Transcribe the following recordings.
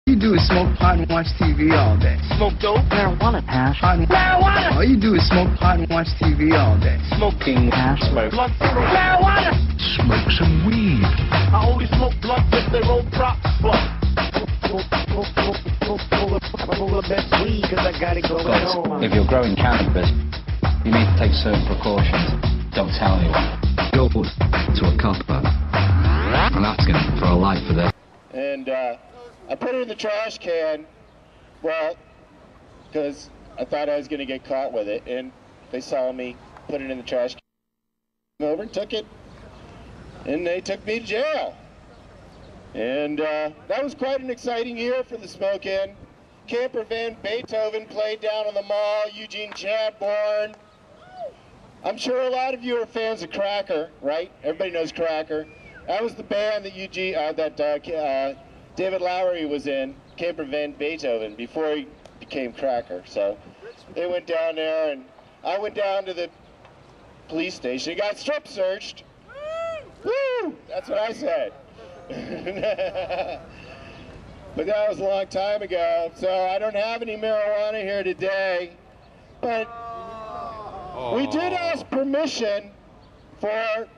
All you do is smoke pot and watch TV all day. Smoke dope, marijuana, hash, marijuana. All you do is smoke pot and watch TV all day. Smoking hash, smoke blunt, marijuana. Smoke some weed. I only smoke blunt if they roll props blunt. But if you're growing cannabis, you need to take certain precautions. Don't tell anyone. Go to a copper and ask him for a light for this. And I put it in the trash can, well, because I thought I was going to get caught with it, and they saw me put it in the trash can. Over and took it, and they took me to jail. And that was quite an exciting year for the Smoke-In. Camper Van Beethoven played down on the mall, Eugene Chadbourne. I'm sure a lot of you are fans of Cracker, right? Everybody knows Cracker. That was the band that David Lowery was in, Camper Van Beethoven, before he became Cracker. So they went down there, and I went down to the police station. Got strip searched. Woo! That's what I said. But that was a long time ago, so I don't have any marijuana here today. But we did ask permission for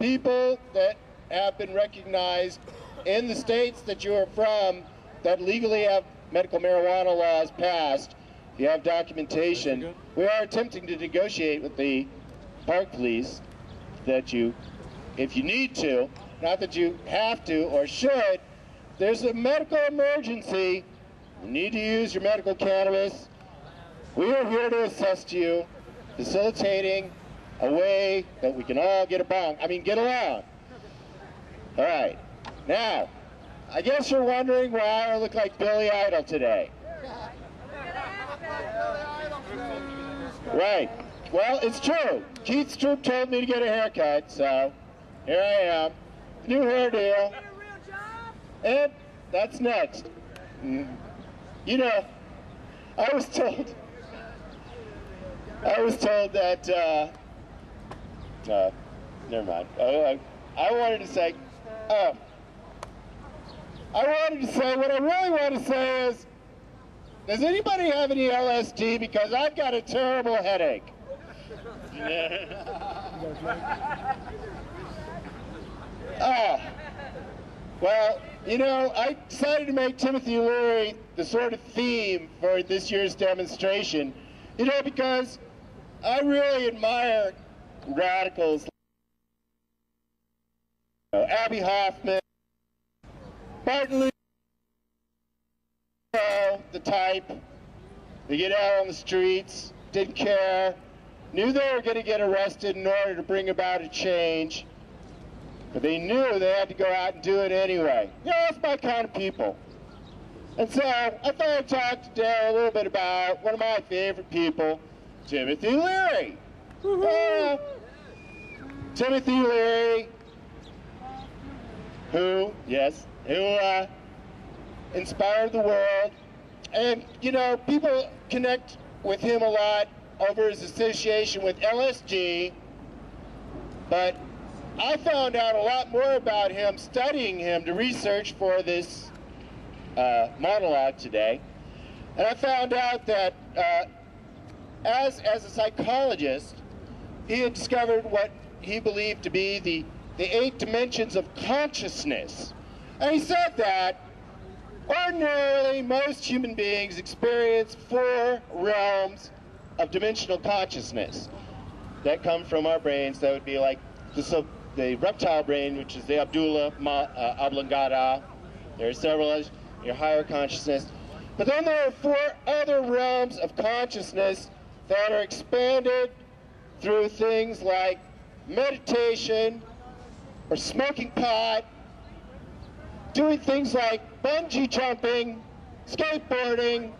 people that have been recognized in the states that you are from that legally have medical marijuana laws passed. If you have documentation, we are attempting to negotiate with the park police that you, if you need to, not that you have to or should, there's a medical emergency, you need to use your medical cannabis. We are here to assist you, facilitating a way that we can all get along. All right, now, I guess you're wondering why I look like Billy Idol today. Right, well, it's true. Keith Stroop told me to get a haircut, so here I am. New hairdo. And that's next. You know, I was told that, never mind. I wanted to say, what I really want to say is, does anybody have any LSD? Because I've got a terrible headache. Well, you know, I decided to make Timothy Leary the sort of theme for this year's demonstration, you know, because I really admire radicals like Abby Hoffman, Martin Luther King, the type. They get out on the streets, didn't care, knew they were going to get arrested in order to bring about a change. But they knew they had to go out and do it anyway. You know, that's my kind of people. And so I thought I'd talk today a little bit about one of my favorite people, Timothy Leary. Timothy Leary, who inspired the world. And, you know, people connect with him a lot over his association with LSD, but I found out a lot more about him studying him to research for this monologue today. And I found out that as a psychologist, he had discovered what he believed to be the 8 dimensions of consciousness. And he said that ordinarily most human beings experience 4 realms of dimensional consciousness that come from our brains. That would be like the reptile brain, which is the Abdullah Oblongata. There are several others, your higher consciousness. But then there are 4 other realms of consciousness that are expanded through things like meditation or smoking pot, doing things like bungee jumping, skateboarding,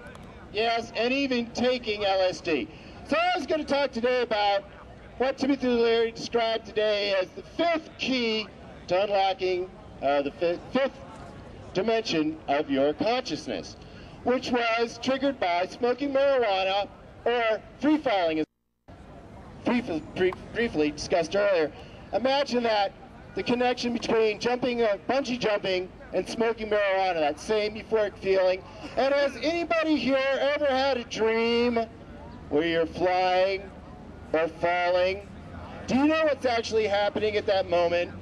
yes, and even taking LSD. So I was going to talk today about what Timothy Leary described today as the 5th key to unlocking the 5th dimension of your consciousness, which was triggered by smoking marijuana or free-falling, as briefly discussed earlier. Imagine that the connection between bungee jumping and smoking marijuana, that same euphoric feeling. And has anybody here ever had a dream where you're flying or falling? Do you know what's actually happening at that moment?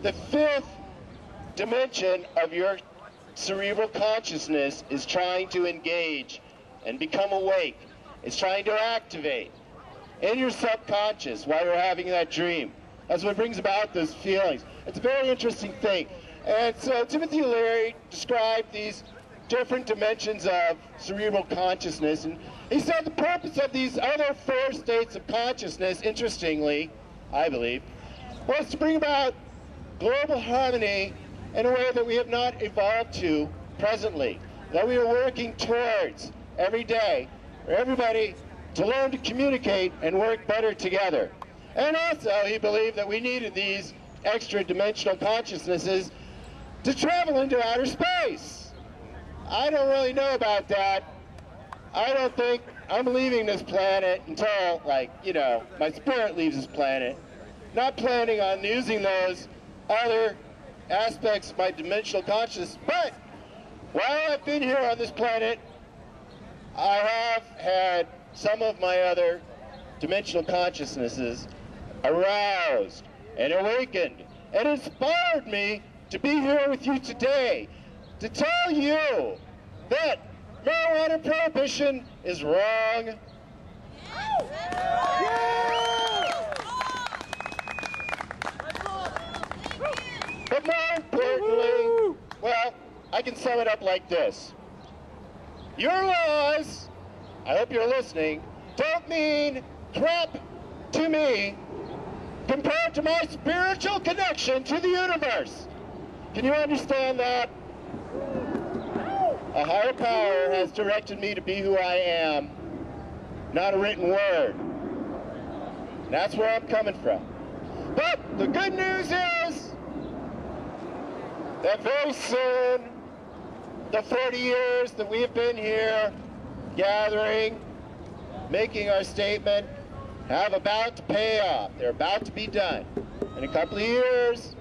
The fifth dimension of your cerebral consciousness is trying to engage and become awake. It's trying to activate in your subconscious while you're having that dream. That's what brings about those feelings. It's a very interesting thing. And so Timothy Leary described these different dimensions of cerebral consciousness, and he said the purpose of these other four states of consciousness, interestingly, I believe, was to bring about global harmony in a way that we have not evolved to presently, that we are working towards every day, for everybody to learn to communicate and work better together. And also, he believed that we needed these extra dimensional consciousnesses to travel into outer space. I don't really know about that. I don't think I'm leaving this planet until, like, you know, my spirit leaves this planet. Not planning on using those other aspects of my dimensional consciousness, but while I've been here on this planet, I have had some of my other dimensional consciousnesses aroused and awakened and inspired me to be here with you today to tell you that marijuana prohibition is wrong. But more importantly, well, I can sum it up like this. Your laws, I hope you're listening, don't mean crap to me compared to my spiritual connection to the universe. Can you understand that? A higher power has directed me to be who I am, not a written word. That's where I'm coming from. But the good news is that very soon, the 40 years that we have been here gathering, making our statement, have about to pay off. They're about to be done. In a couple of years,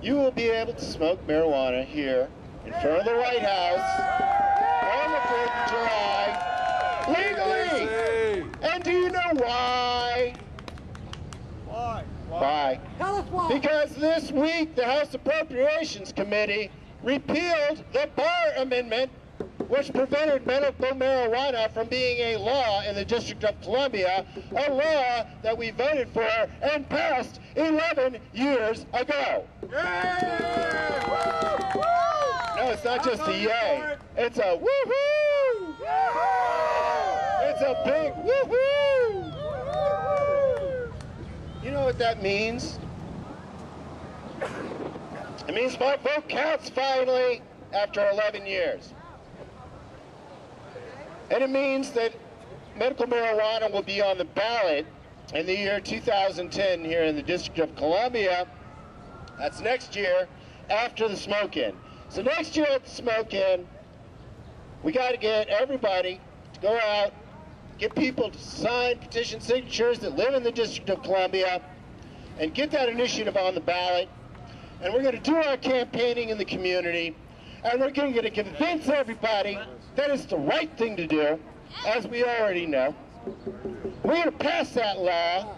you will be able to smoke marijuana here in front of the White House on the 4th of July legally. And do you know why? Why? Tell us why. Because this week the House Appropriations Committee repealed the Barr Amendment, which prevented medical marijuana from being a law in the District of Columbia, a law that we voted for and passed 11 years ago. No, it's not just a yay. It's a woohoo! It's a big woohoo! You know what that means? It means my vote counts finally after 11 years. And it means that medical marijuana will be on the ballot in the year 2010 here in the District of Columbia. That's next year after the smoke-in. So next year at the smoke-in, we got to get everybody to go out, get people to sign petition signatures that live in the District of Columbia, and get that initiative on the ballot. And we're going to do our campaigning in the community, and we're going to convince everybody that it's the right thing to do, as we already know. We're going to pass that law,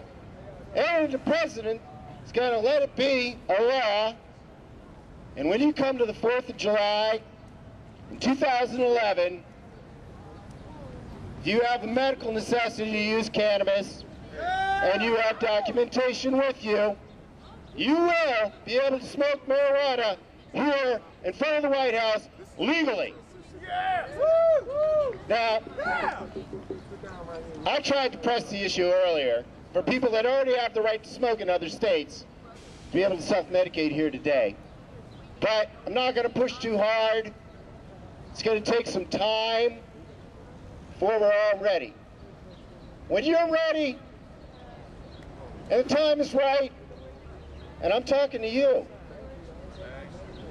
and the president is going to let it be a law. And when you come to the 4th of July in 2011, if you have a medical necessity to use cannabis, and you have documentation with you, you will be able to smoke marijuana here in front of the White House legally. Now, I tried to press the issue earlier for people that already have the right to smoke in other states to be able to self-medicate here today. But I'm not going to push too hard. It's going to take some time before we're all ready. When you're ready, and the time is right, and I'm talking to you,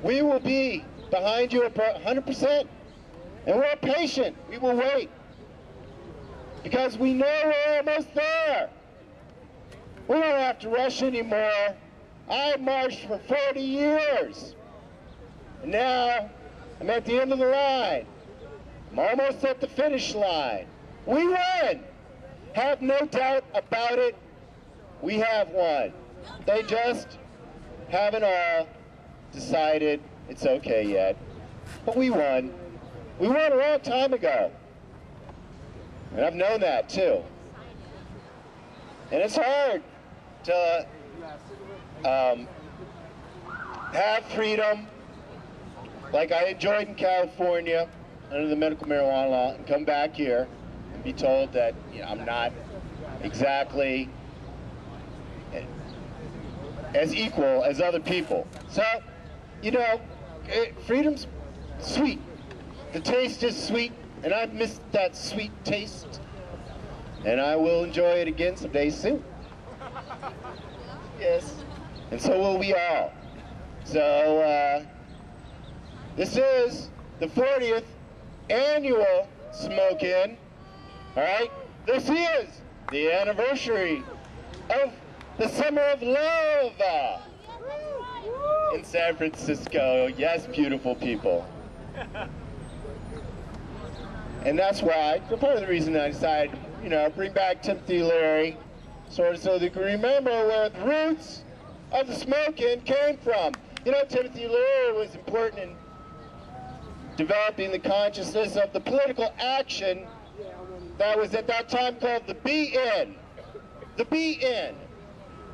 we will be behind you 100%, and we're patient. We will wait, because we know we're almost there. We don't have to rush anymore. I marched for 40 years. And now I'm at the end of the line. I'm almost at the finish line. We won! Have no doubt about it. We have won. They just haven't all decided it's okay yet. But we won. We won a long time ago. And I've known that too. And it's hard to have freedom like I enjoyed in California under the medical marijuana law and come back here and be told that, you know, I'm not exactly as equal as other people. So, you know, freedom's sweet. The taste is sweet, and I've missed that sweet taste. And I will enjoy it again someday soon. Yes. And so will we all. So, this is the 40th annual Smoke-In. All right? This is the anniversary of the Summer of Love in San Francisco. Yes, beautiful people. And that's why, for part of the reason I decided, you know, bring back Timothy Leary, sort of so they can remember where the roots of the Smoke-In came from. You know, Timothy Leary was important in developing the consciousness of the political action that was at that time called the Be-In. The Be-In.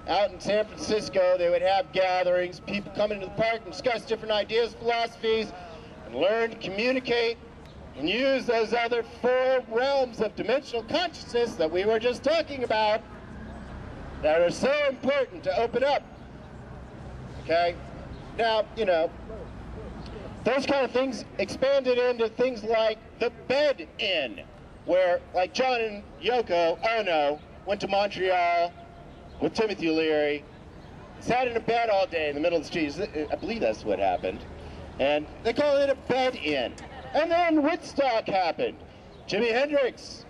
Out in San Francisco, they would have gatherings, people come into the park and discuss different ideas, philosophies, and learn to communicate and use those other 4 realms of dimensional consciousness that we were just talking about that are so important to open up. Okay? Now, you know, those kind of things expanded into things like the Bed-In, where, like, John and Yoko Ono went to Montreal with Timothy Leary, sat in a bed all day in the middle of the street. I believe that's what happened. And they call it a Bed-In. And then Woodstock happened. Jimi Hendrix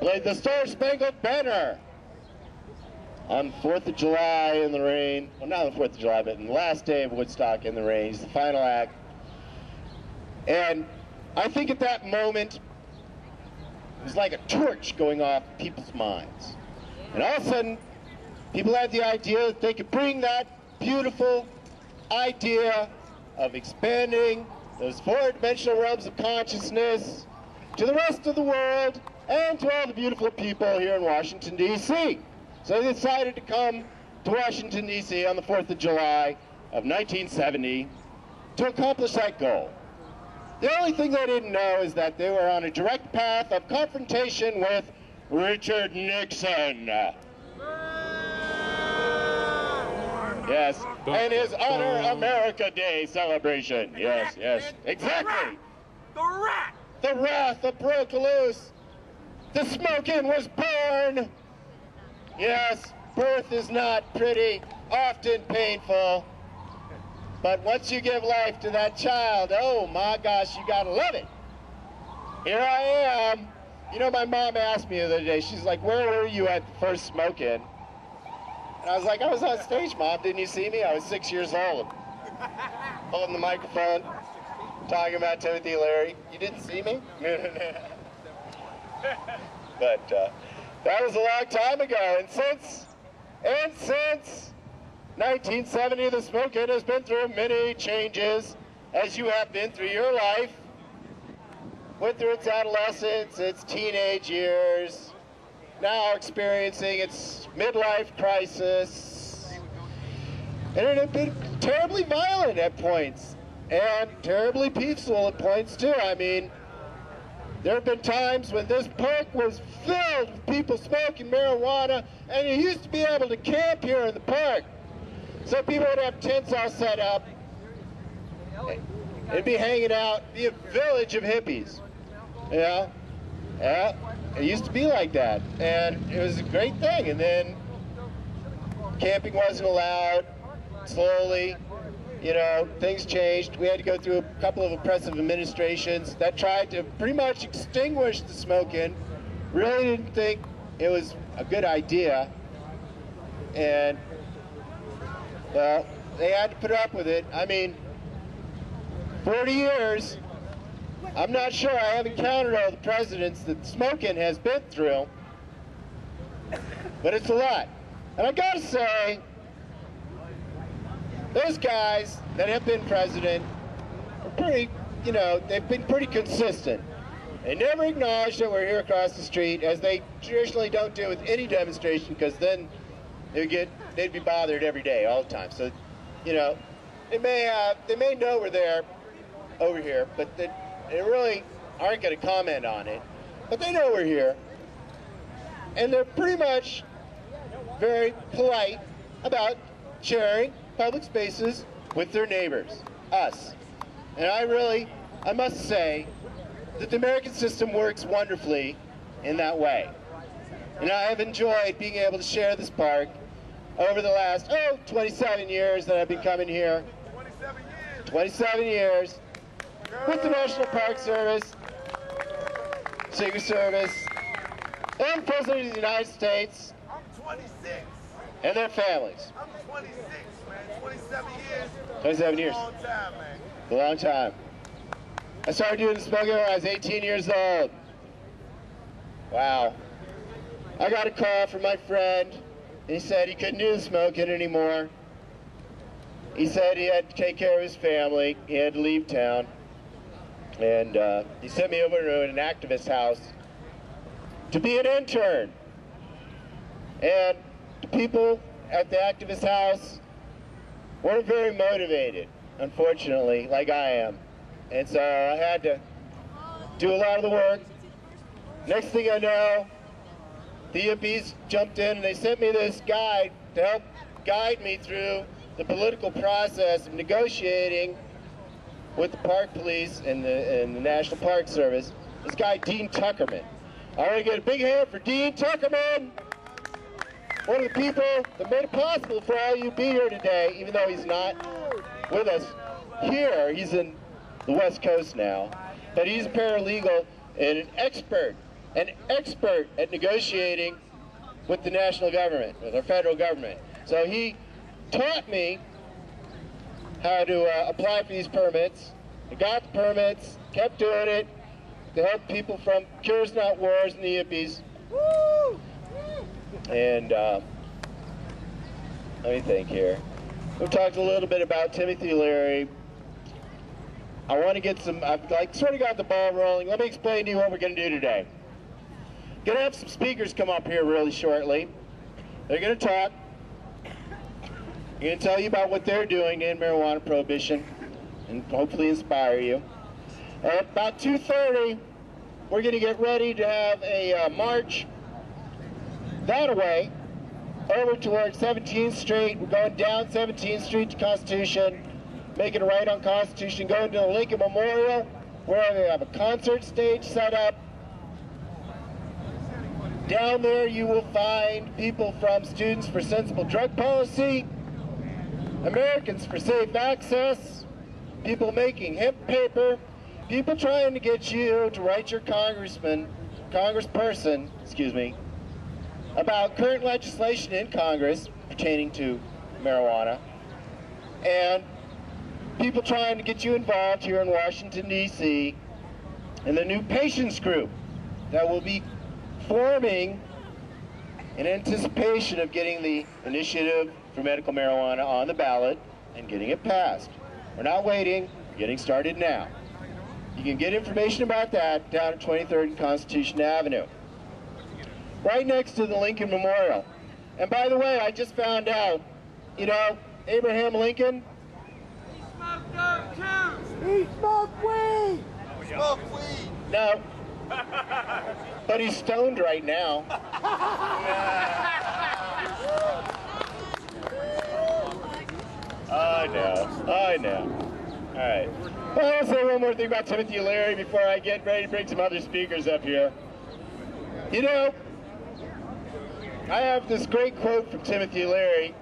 played the Star-Spangled Banner on 4th of July in the rain. Well, not on the 4th of July, but in the last day of Woodstock in the rain. He's the final act. And I think at that moment, it was like a torch going off in people's minds. And all of a sudden, people had the idea that they could bring that beautiful idea of expanding those 4-dimensional realms of consciousness to the rest of the world and to all the beautiful people here in Washington, D.C. So they decided to come to Washington, D.C. on the 4th of July of 1970 to accomplish that goal. The only thing they didn't know is that they were on a direct path of confrontation with Richard Nixon. Yes, and his Honor America Day celebration. Yes, yes, exactly. The wrath that broke loose. The Smoke-In was born. Yes, birth is not pretty, often painful. But once you give life to that child, oh my gosh, you gotta love it. Here I am. You know, my mom asked me the other day, she's like, where were you at the first Smoke-In? And I was like, I was on stage, Mom. Didn't you see me? I was 6 years old. Holding the microphone, talking about Timothy Leary. You didn't see me? But that was a long time ago. And since 1970, the Smoke-In has been through many changes, as you have been through your life. Went through its adolescence, its teenage years, now experiencing its midlife crisis. And it had been terribly violent at points, and terribly peaceful at points too. I mean, there have been times when this park was filled with people smoking marijuana, and you used to be able to camp here in the park. So people would have tents all set up. It'd be hanging out, be a village of hippies. You know? Yeah, it used to be like that. And it was a great thing. And then camping wasn't allowed. Slowly, you know, things changed. We had to go through a couple of oppressive administrations that tried to pretty much extinguish the Smoke-In. Really didn't think it was a good idea. And, well, they had to put up with it. I mean, 40 years, I'm not sure I haven't counted all the presidents that smoking has been through, but it's a lot. And I gotta say, those guys that have been president are pretty, you know, they've been pretty consistent. They never acknowledge that we're here across the street, as they traditionally don't do with any demonstration, because then they'd be bothered every day, all the time. So, you know, they may know we're there, over here, but they really aren't going to comment on it. But they know we're here, and they're pretty much very polite about sharing public spaces with their neighbors, us. And I must say that the American system works wonderfully in that way. And I have enjoyed being able to share this park over the last, 27 years that I've been coming here. 27 years with the National Park Service, Secret Service, and President of the United States. I'm 26. And their families. I'm 26, man. 27 years. 27 years. A long time, man. A long time. I started doing smoking when I was 18 years old. Wow. I got a call from my friend. He said he couldn't do the smoking anymore. He said he had to take care of his family. He had to leave town. And he sent me over to an activist house to be an intern. And the people at the activist house weren't very motivated, unfortunately, like I am. And so I had to do a lot of the work. Next thing I know, the hippies jumped in and they sent me this guide to help guide me through the political process of negotiating with the park police and the National Park Service. This guy, Dean Tuckerman. I want to get a big hand for Dean Tuckerman, one of the people that made it possible for all you to be here today, even though he's not with us here. He's in the West Coast now, but he's a paralegal and an expert at negotiating with the national government, with our federal government. So he taught me how to apply for these permits. I got the permits, kept doing it to help people from Cures Not Wars and the hippies. Woo! And let me think here. We've talked a little bit about Timothy Leary. I want to get I've sort of got the ball rolling. Let me explain to you what we're going to do today. Going to have some speakers come up here really shortly. They're going to talk. They're going to tell you about what they're doing in marijuana prohibition and hopefully inspire you. At about 2:30, we're going to get ready to have a march that way over towards 17th Street. We're going down 17th Street to Constitution, making a right on Constitution, going to the Lincoln Memorial, where they have a concert stage set up. Down there you will find people from Students for Sensible Drug Policy, Americans for Safe Access, people making hemp paper, people trying to get you to write your congressperson, about current legislation in Congress pertaining to marijuana, and people trying to get you involved here in Washington, D.C. in the new patients group that will be forming in anticipation of getting the initiative for medical marijuana on the ballot and getting it passed. We're not waiting, we're getting started now. You can get information about that down at 23rd and Constitution Avenue, right next to the Lincoln Memorial. And by the way, I just found out, you know, Abraham Lincoln, He smoked dope too. he smoked weed. Smoke weed. No, but he's stoned right now. I know. All right. Well, I'll say one more thing about Timothy Leary before I get ready to bring some other speakers up here. You know, I have this great quote from Timothy Leary.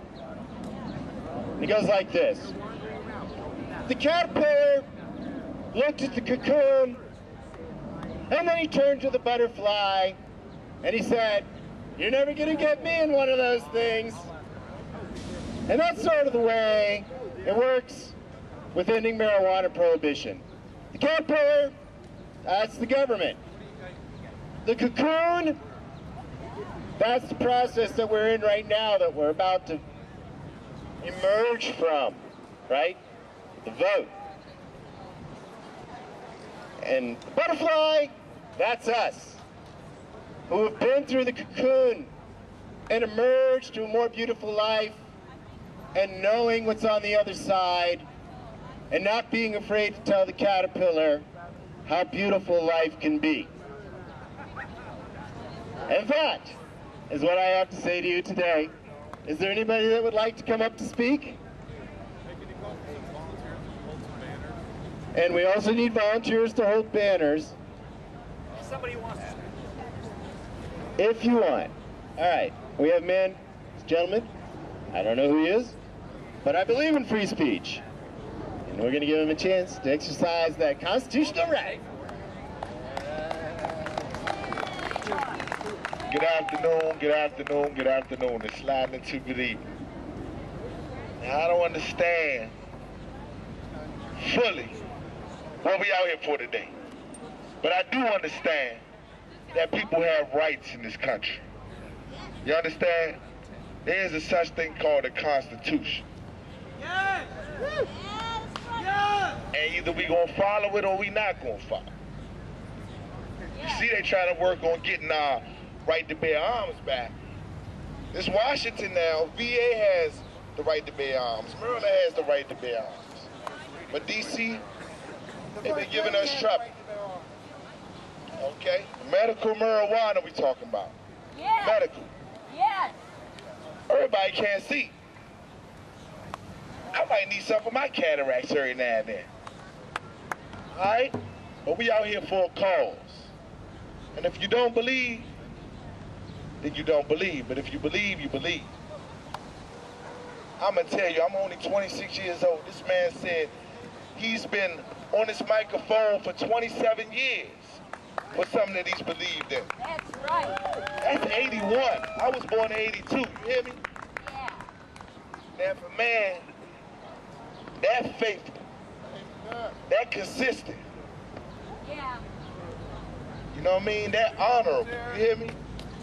It goes like this. The caterpillar looked at the cocoon, and then he turned to the butterfly, and he said, "You're never going to get me in one of those things." And that's sort of the way it works with ending marijuana prohibition. The caterpillar, that's the government. The cocoon, that's the process that we're in right now, that we're about to emerge from, right? The vote. And the butterfly, that's us, who have been through the cocoon and emerged to a more beautiful life, and knowing what's on the other side, and not being afraid to tell the caterpillar how beautiful life can be. And that is what I have to say to you today. Is there anybody that would like to come up to speak? And we also need volunteers to hold banners. Somebody wants to. If you want. All right, we have men, gentlemen. I don't know who he is, but I believe in free speech. And we're going to give him a chance to exercise that constitutional right. Good afternoon, good afternoon, good afternoon. It's sliding into good evening. Now, I don't understand fully what we out here for today. But I do understand that people have rights in this country. You understand? There is a such thing called a Constitution. Yes! And either we gonna follow it or we not gonna follow. You see, they trying to work on getting our right to bear arms back. It's Washington now. VA has the right to bear arms. Maryland has the right to bear arms. But DC, they've been giving us trouble. Okay? Medical marijuana we talking about. Yes. Medical. Yes. Everybody can't see. I might need some for my cataracts every now and then. Alright? But we out here for a cause. And if you don't believe, then you don't believe. But if you believe, you believe. I'm going to tell you, I'm only 26 years old. This man said he's been on this microphone for 27 years for something that he's believed in. That's right. That's 81. I was born in 82. You hear me? Yeah. Now, if a man that faithful, that consistent, Yeah. you know what I mean, that honorable, you hear me?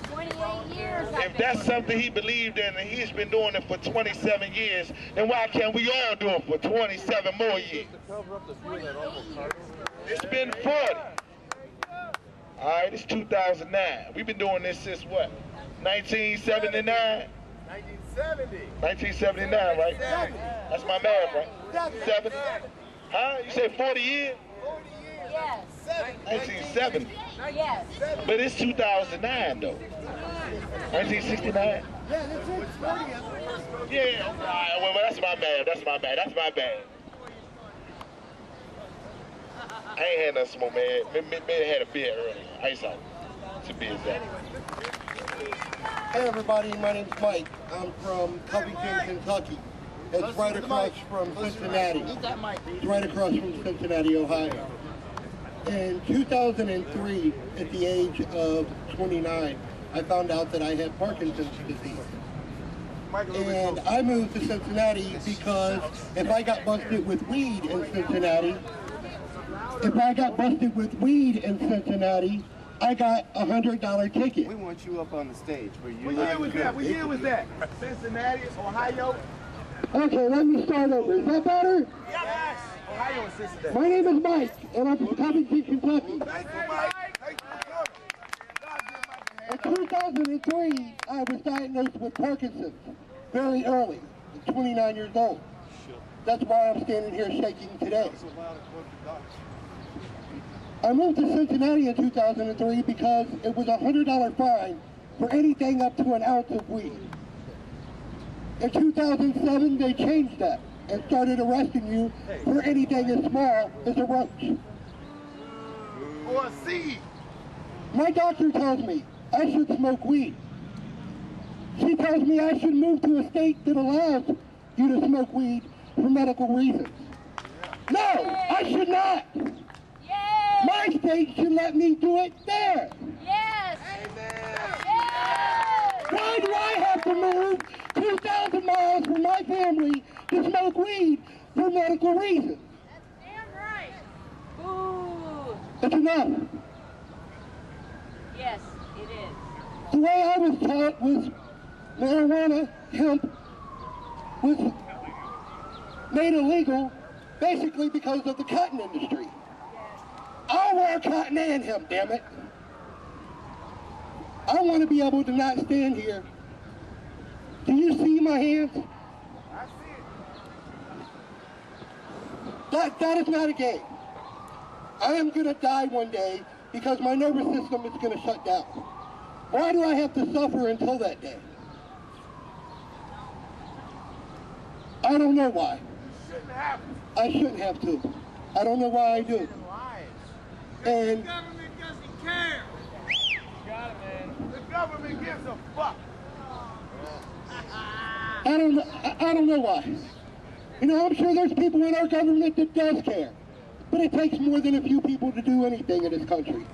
28 years. If that's something he believed in and he's been doing it for 27 years, then why can't we all do it for 27 more years? 28 years. It's been 40. All right, it's 2009. We've been doing this since what? 1979? 1970. 1979, right? That's my math, right? 7? Huh? You say 40 years? Yes. 1970. Yes. But it's 2009 though. 1969? Yeah, all right, well, that's my bad. That's my bad. That's my bad. I ain't had nothing smoke, man. Maybe I had a beer earlier. Ice out. To be exact. Hey everybody, my name's Mike. I'm from Covington, Kentucky. It's right across from Cincinnati. It's right across from Cincinnati, Ohio. In 2003, at the age of 29, I found out that I had Parkinson's disease. And I moved to Cincinnati because if I got busted with weed in Cincinnati, I got a $100 ticket. We want you up on the stage. What year was that? What year was that? Cincinnati, Ohio? Okay, let me start over. Is that better? Yes. Ohio and Cincinnati. My name is Mike, and I'm from Covington, Kentucky. Thank you, Mike. Thank you. In 2003, I was diagnosed with Parkinson's very early, at 29 years old. That's why I'm standing here shaking today. I moved to Cincinnati in 2003 because it was a $100 fine for anything up to an ounce of weed. In 2007, they changed that and started arresting you for anything as small as a roach. Or a seed. My doctor tells me I should smoke weed. She tells me I should move to a state that allows you to smoke weed for medical reasons. No, I should not. Yes. My state should let me do it there. Yes. Yes. Why do I have to move 2,000 miles from my family to smoke weed for medical reasons. Damn right. Ooh. It's enough. Yes, it is. The way I was taught was marijuana, hemp, was made illegal basically because of the cotton industry. I'll wear cotton and hemp, damn it. I want to be able to not stand here. Do you see my hands? I see it. That is not a game. I am going to die one day because my nervous system is going to shut down. Why do I have to suffer until that day? I don't know why. Shouldn't happen. I shouldn't have to. I don't know why I do. And The government doesn't care. Got it, man. The government gives a fuck. I don't know why. You know, I'm sure there's people in our government that does care. But it takes more than a few people to do anything in this country.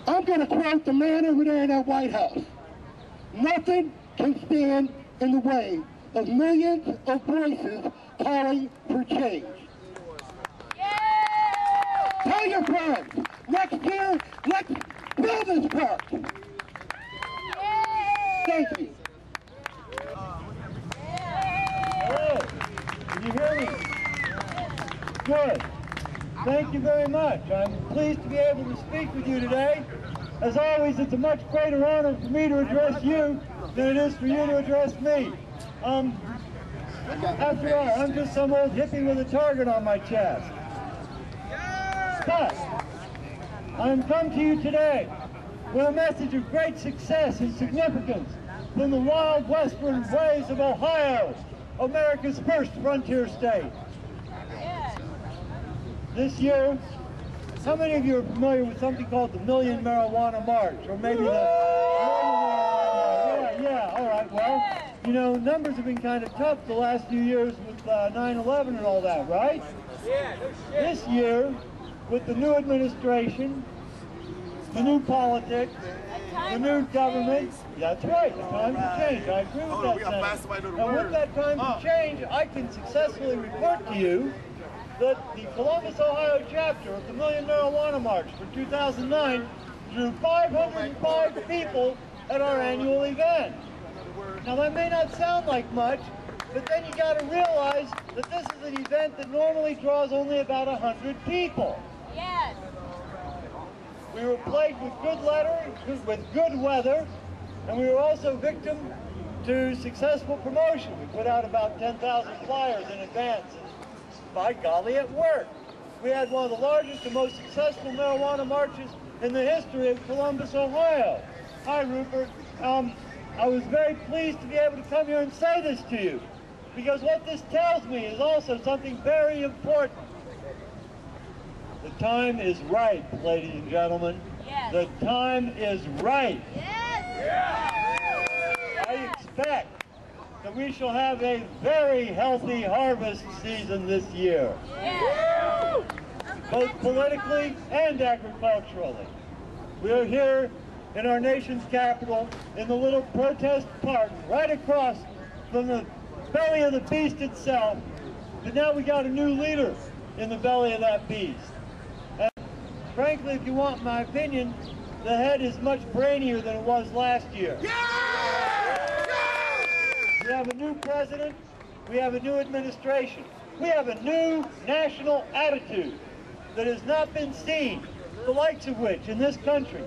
I'm going to quote the man over there in that White House. Nothing can stand in the way of millions of voices calling for change. Tell your friends, next year, let's build this park. Thank you. Hello, can you hear me? Good. Thank you very much. I'm pleased to be able to speak with you today. As always, it's a much greater honor for me to address you than it is for you to address me. After all, I'm just some old hippie with a target on my chest. But I'm come to you today with a message of great success and significance from the wild western ways of Ohio, America's first frontier state. This year, how many of you are familiar with something called the Million Marijuana March, or maybe the yeah, all right, well, you know, numbers have been kind of tough the last few years with 9/11 and all that, right? Yeah, no shit. This year, with the new administration, the new politics, the new government, that's right, the time to change. I agree with that, Senator. And with that time to change, I can successfully report to you that the Columbus, Ohio chapter of the Million Marijuana March for 2009 drew 505 people at our annual event. Now that may not sound like much, but then you got to realize that this is an event that normally draws only about 100 people. Yes. We were plagued with good weather, and we were also victim to successful promotion. We put out about 10,000 flyers in advance, and by golly, it worked. We had one of the largest and most successful marijuana marches in the history of Columbus, Ohio. Hi, Rupert. I was very pleased to be able to come here and say this to you, because what this tells me is also something very important. The time is right, ladies and gentlemen. Yes. The time is right. Yes. I expect that we shall have a very healthy harvest season this year, Yes. both politically and agriculturally. We are here in our nation's capital in the little protest park right across from the belly of the beast itself. But now we got a new leader in the belly of that beast. And frankly, if you want my opinion, the head is much brainier than it was last year. We have a new president, we have a new administration, we have a new national attitude that has not been seen, the likes of which in this country,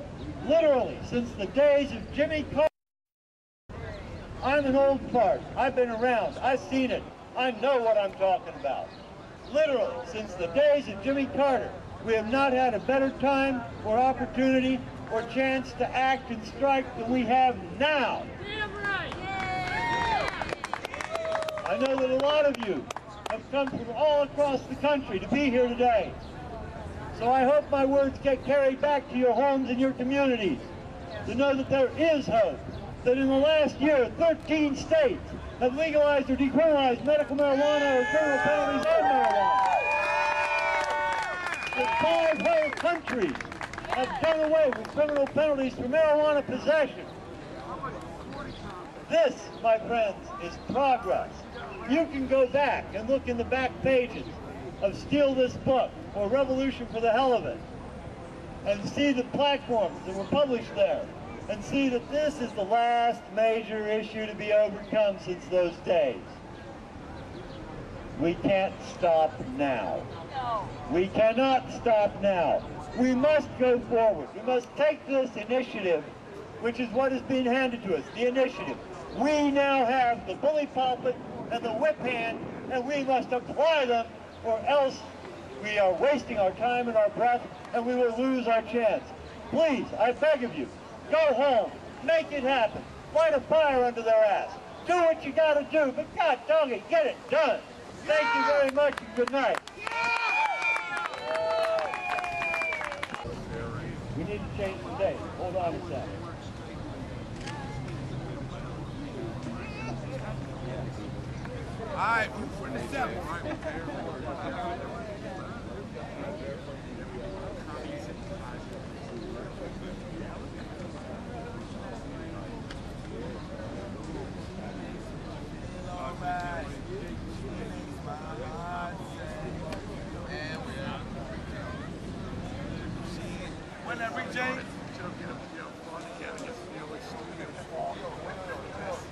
literally since the days of Jimmy Carter. I'm an old fart. I've been around. I've seen it. I know what I'm talking about. Literally, since the days of Jimmy Carter, we have not had a better time or opportunity or chance to act and strike than we have now. Damn right. I know that a lot of you have come from all across the country to be here today. So I hope my words get carried back to your homes and your communities to know that there is hope. That in the last year, 13 states have legalized or decriminalized medical marijuana or criminal penalties on marijuana. That 5 whole countries have done away with criminal penalties for marijuana possession. This, my friends, is progress. You can go back and look in the back pages of Steal This Book or Revolution for the Hell of It and see the platforms that were published there and see that this is the last major issue to be overcome since those days. We can't stop now. We cannot stop now. We must go forward. We must take this initiative, which is what is being handed to us, the initiative. We now have the bully pulpit and the whip hand, and we must apply them, or else we are wasting our time and our breath, and we will lose our chance. Please, I beg of you, go home, make it happen, light a fire under their ass. Do what you gotta do, but God dang it, get it done. Thank you very much and good night. We need to change the date. Hold on a second. All right, we're in the 7th.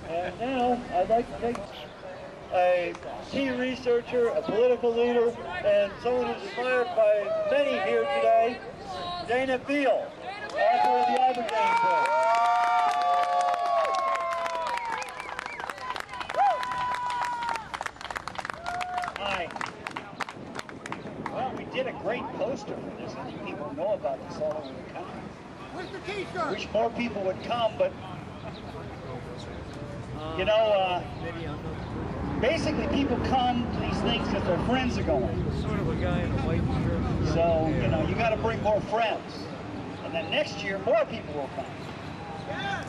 And now I'd like to take a key researcher, a political leader, and someone who's admired by many here today, Dana Beal, author of the Aberdeen book. Hi. Well, we did a great poster for this. I think people know about this all over the country. Where's the t-shirt? Wish more people would come, but you know, basically people come to these things because their friends are going. Sort of a guy in a white shirt. So, you know, you got to bring more friends. And then next year, more people will come. Yeah.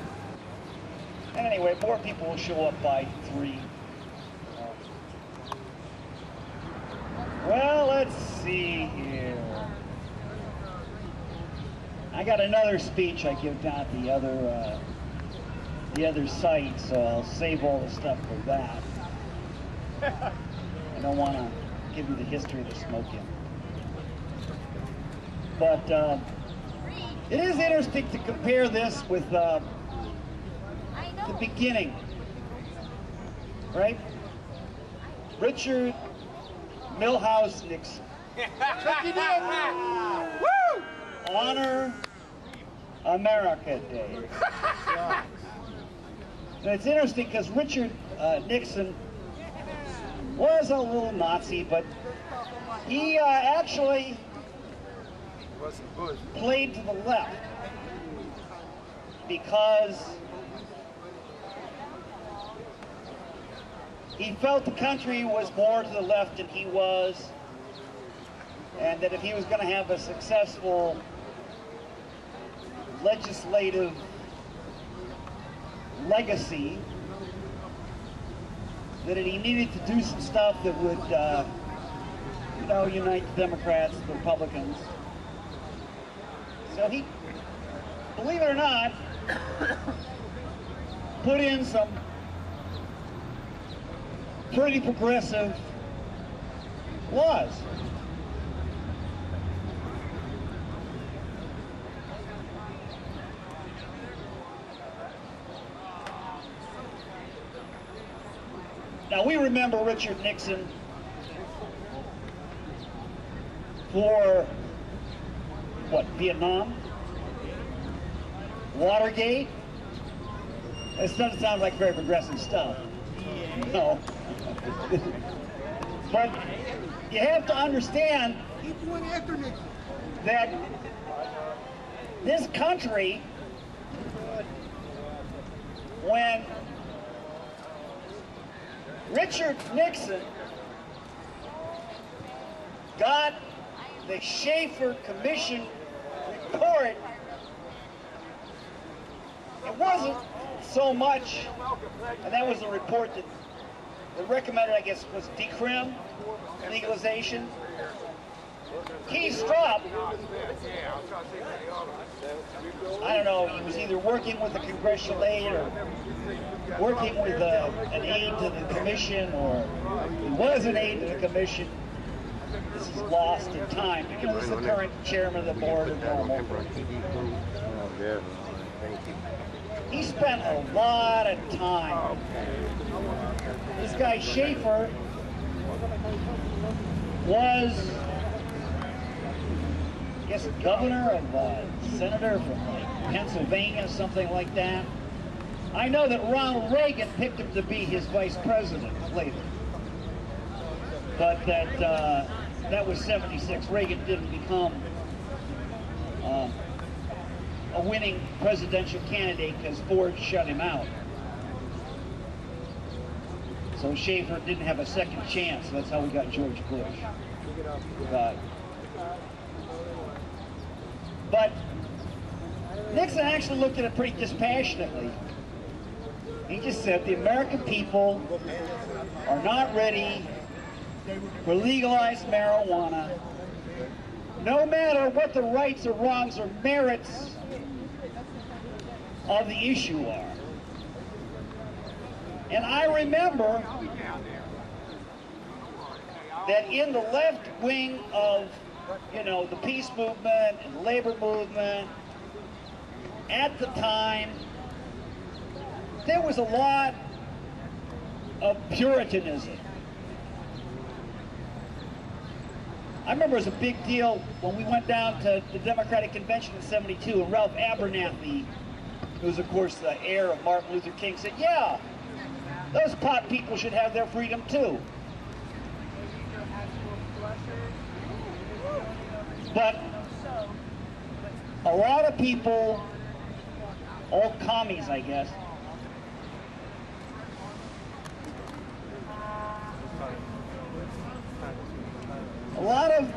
And anyway, more people will show up by 3. Well, let's see here. I got another speech I give down at the other site, so I'll save all the stuff for that. I don't want to give you the history of the smoke-in. But it is interesting to compare this with the beginning, right? Richard Milhouse Nixon. Woo! Honor America Day. And it's interesting because Richard Nixon was a little Nazi, but he actually played to the left because he felt the country was more to the left than he was, and that if he was going to have a successful legislative legacy, that he needed to do some stuff that would, you know, unite the Democrats, the Republicans. So he, believe it or not, put in some pretty progressive laws. Now, we remember Richard Nixon for, what, Vietnam? Watergate? This doesn't sound like very progressive stuff. No. But you have to understand that this country, when Richard Nixon got the Schaefer Commission report, it wasn't so much, and that was the report that recommended, I guess, was decrim, legalization. Keith Stroup, I don't know, he was either working with the congressional aide or working with an aide to the commission, or he was an aide to the commission. This is lost in time. You know, this is the current chairman of the board of Normal. He spent a lot of time. This guy Schaefer was, I guess, governor of senator from like Pennsylvania, something like that. I know that Ronald Reagan picked him to be his vice president later, but that was '76. Reagan didn't become a winning presidential candidate because Ford shut him out. So Schaefer didn't have a second chance. That's how we got George Bush. But Nixon actually looked at it pretty dispassionately. He just said the American people are not ready for legalized marijuana, no matter what the rights or wrongs or merits of the issue are. And I remember that in the left wing of, you know, the peace movement and the labor movement, at the time, there was a lot of Puritanism. I remember it was a big deal when we went down to the Democratic Convention in '72, and Ralph Abernathy, who was, of course, the heir of Martin Luther King, said, yeah, those pot people should have their freedom too. But a lot of people, old commies, I guess, a lot of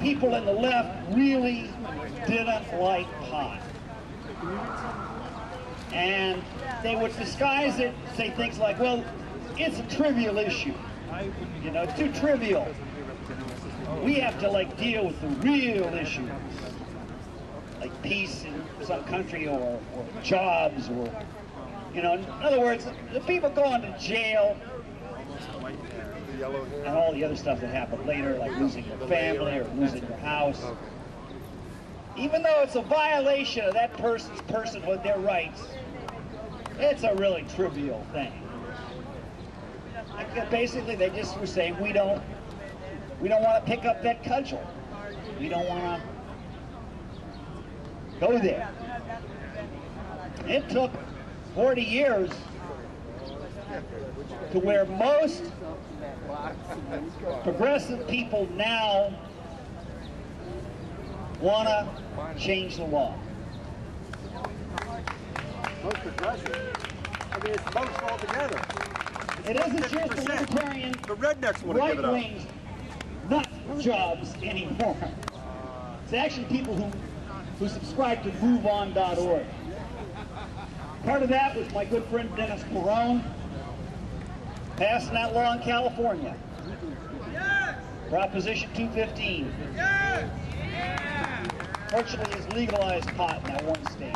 people in the left really didn't like pot. And they would disguise it, say things like, well, it's a trivial issue. You know, it's too trivial. We have to, like, deal with the real issues, like peace in some country, or jobs, or, you know, in other words, the people going to jail and all the other stuff that happened later, like losing your family or losing your house. Even though it's a violation of that person's personhood, their rights, it's a really trivial thing. Like, basically, they just were saying, we don't want to pick up that cudgel. We don't want to go there. It took 40 years to where most progressive people now want to change the law. Most progressive? I mean, it's most altogether. It isn't just the libertarian, the rednecks want to give it up. Right-wing nut jobs anymore. It's actually people who subscribe to MoveOn.org. Part of that was my good friend Dennis Perone passing that law in California. Yes! Proposition 215. Yes! Yeah! Virtually has legalized pot in that one state.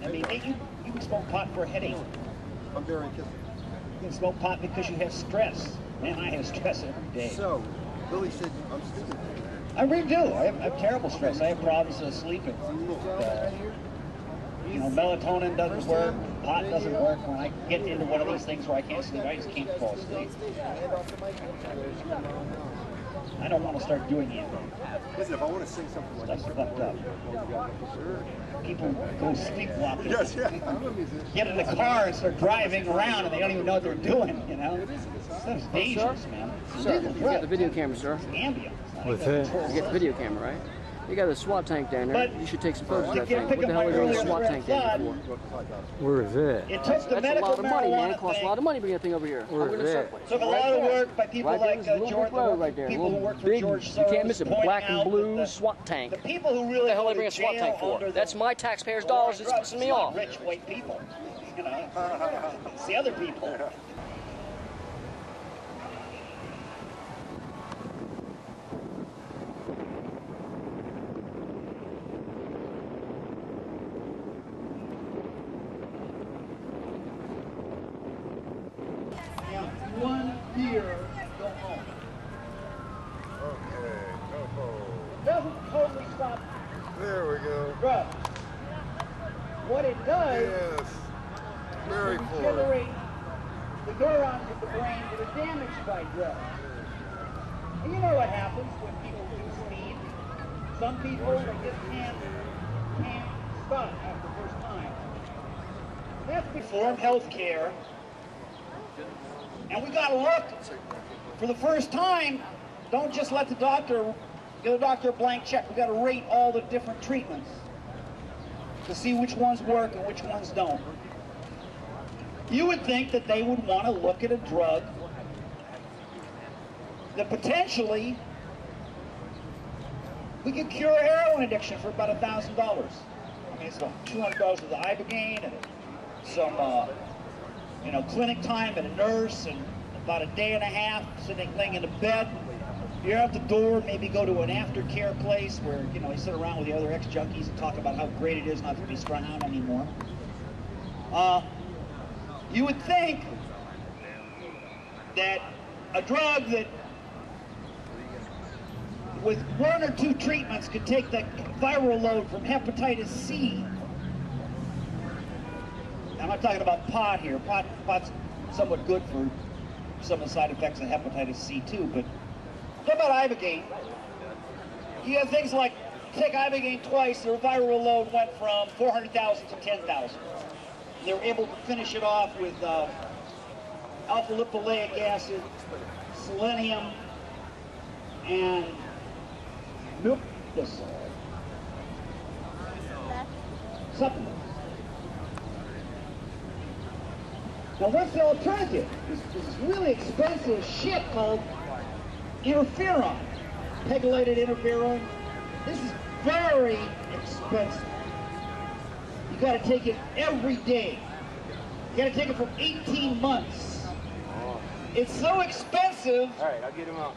I mean, you can smoke pot for a headache. I'm very kissing. You can smoke pot because you have stress. Man, I have stress every day. So, Billy said, I'm stupid. I really do. I have terrible stress. I have problems sleeping. You know, melatonin doesn't work, pot doesn't work. When I get into one of these things where I can't sleep, I just can't fall asleep. I don't want to start doing anything. Listen, if I want to sing something like that's fucked up. People go sleepwalking. Yes, yeah. Get in the car and start driving around and they don't even know what they're doing, you know? That's dangerous, man. Sir, you got the video camera, sir. Ambient. What's that? You got the video camera, right? You got a SWAT tank down there. You should take some photos of that thing. What the hell are you doing with a SWAT tank down there for? Where is it? It took the That's a lot of money, man. It costs a lot of money to bring that thing over here. Where is it? Took a lot of work by people like George, right there. people who work for George Soros. You can't miss it. Black and blue SWAT tank. The people who really what the hell they bring a SWAT tank for? That's my taxpayers' dollars. It's pissing me off. Rich white people, you know. It's the other people. There we go. Drug. What it does Yes. Very is cool. regenerate the neurons of the brain that are damaged by drugs. And you know what happens when people do speed. Some people, they just can't stop after the first time. That's reform healthcare. And we got to look for the first time. Don't just let the doctor give the doctor a blank check. We got to rate all the different treatments to see which ones work and which ones don't. You would think that they would want to look at a drug that potentially we could cure heroin addiction for about $1,000. I mean, it's about $200 with the Ibogaine and some, clinic time and a nurse and about a day and a half sitting, laying in a bed. You're out the door, maybe go to an aftercare place where, you sit around with the other ex-junkies and talk about how great it is not to be strung out anymore. You would think that a drug that with 1 or 2 treatments could take the viral load from hepatitis C. I'm not talking about pot here. Pot's somewhat good for some of the side effects of hepatitis C too, but what about Ibogaine? You have things like, take Ibogaine twice, their viral load went from 400,000 to 10,000. They were able to finish it off with alpha-lipoleic acid, selenium, and milk-disol. Supplements. Now what's the alternative? This really expensive shit called interferon, pegylated interferon. This is very expensive. You got to take it every day. You got to take it for 18 months. It's so expensive. All right, I'll get him out.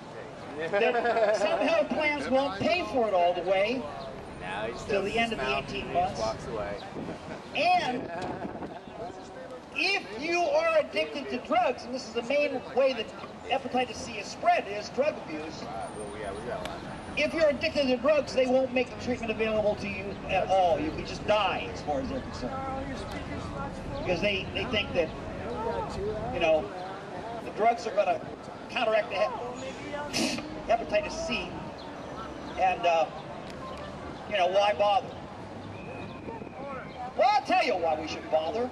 That some health plans won't pay for it all the way till the end of the 18 months. Walks away. And if you are addicted to drugs, and this is the main way that hepatitis C is spread, is drug abuse. If you're addicted to drugs, they won't make the treatment available to you at all. You can just die as far as they're concerned. Because they think that, the drugs are going to counteract the hepatitis C. And, why bother? Well, I'll tell you why we should bother.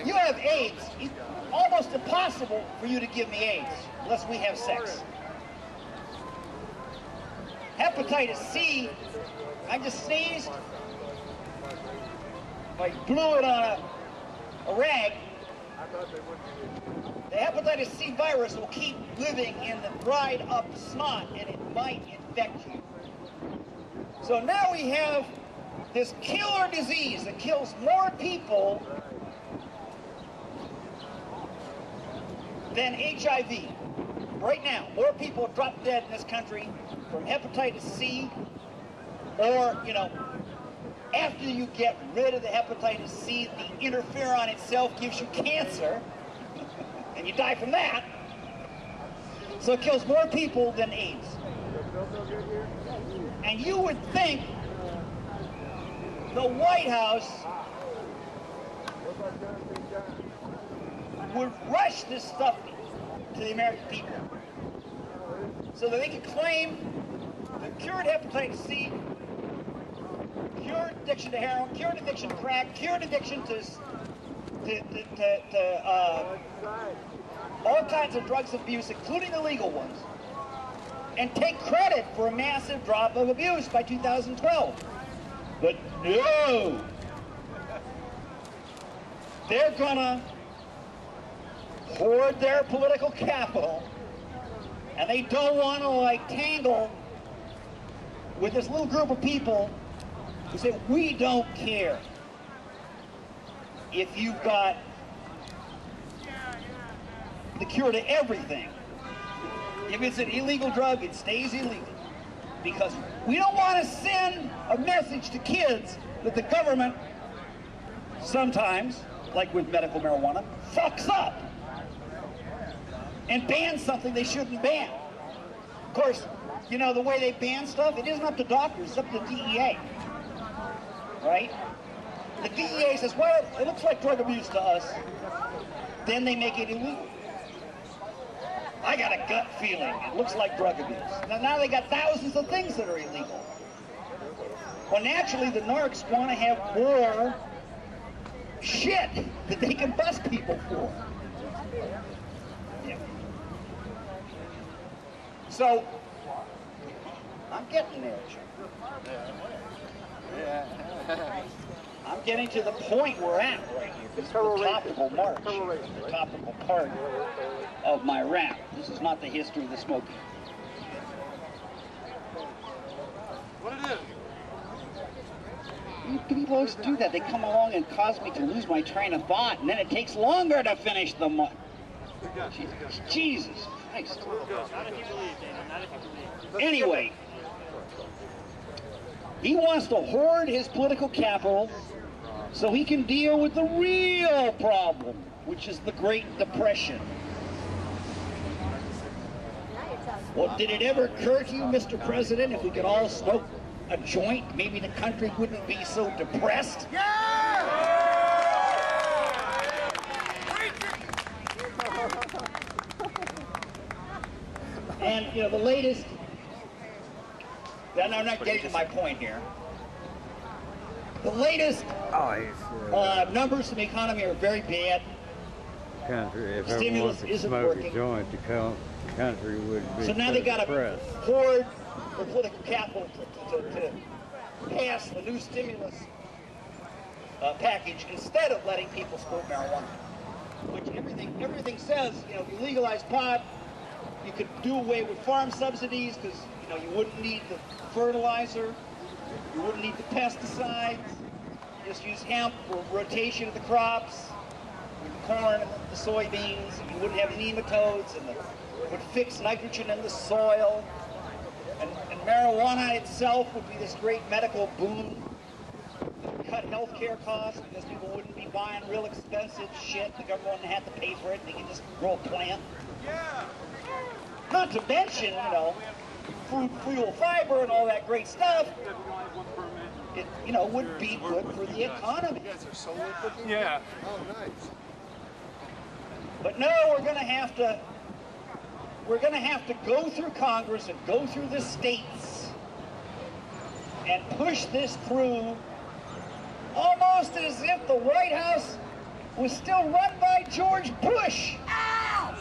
You have AIDS. It's almost impossible for you to give me AIDS unless we have sex. Hepatitis C, I just sneezed. If I blew it on a rag, the hepatitis C virus will keep living in the dried up snot and it might infect you. So now we have this killer disease that kills more people than HIV. Right now, more people drop dead in this country from hepatitis C, or, after you get rid of the hepatitis C, the interferon itself gives you cancer, and you die from that. So it kills more people than AIDS. And you would think the White House would rush this stuff to the American people so that they could claim that cured hepatitis C, cured addiction to heroin, cured addiction to crack, cured addiction to all kinds of drugs abuse, including the legal ones, and take credit for a massive drop of abuse by 2012. But no! They're gonna hoard their political capital, and they don't want to tangle with this little group of people who say, we don't care if you've got the cure to everything. If it's an illegal drug, it stays illegal. Because we don't want to send a message to kids that the government sometimes, like with medical marijuana, fucks up and bans something they shouldn't ban. Of course, you know, the way they ban stuff, it isn't up to doctors, it's up to the DEA. Right? The DEA says, well, it looks like drug abuse to us. Then they make it illegal. I got a gut feeling it looks like drug abuse. Now they got thousands of things that are illegal. Well, naturally, the narcs want to have more shit that they can bust people for. Yeah. So, I'm getting there. I'm getting to the point we're at right here. This is the topical march, the topical part of my rap. This is not the history of the smoking. What it is? People always do that. They come along and cause me to lose my train of thought, and then it takes longer to finish the month. Jesus Christ. Anyway, he wants to hoard his political capital so he can deal with the real problem, which is the Great Depression. Well, did it ever occur to you, Mr. President, if we could all smoke a joint, maybe the country wouldn't be so depressed? And, you know, the latest, I'm not getting to my point here. The latest numbers from the economy are very bad. Country, if Stimulus everyone could isn't smoke working. a joint, the country would be So now they got to depressed. hoard the political capital to pass the new stimulus package instead of letting people smoke marijuana. Which everything says, you know, if you legalize pot, you could do away with farm subsidies because, you know, you wouldn't need the fertilizer, you wouldn't need the pesticides, just use hemp for rotation of the crops, the corn and the soybeans, and you wouldn't have nematodes, and it would fix nitrogen in the soil. And marijuana itself would be this great medical boon. It would cut healthcare costs because people wouldn't be buying real expensive shit. The government wouldn't have to pay for it. They could just grow a plant. Yeah. Not to mention, you know, food, fuel, fiber, and all that great stuff. It, you know, would be good for the economy. Yeah. Oh, nice. But no, we're going to have to go through Congress and go through the states and push this through almost as if the White House was still run by George Bush. Ow!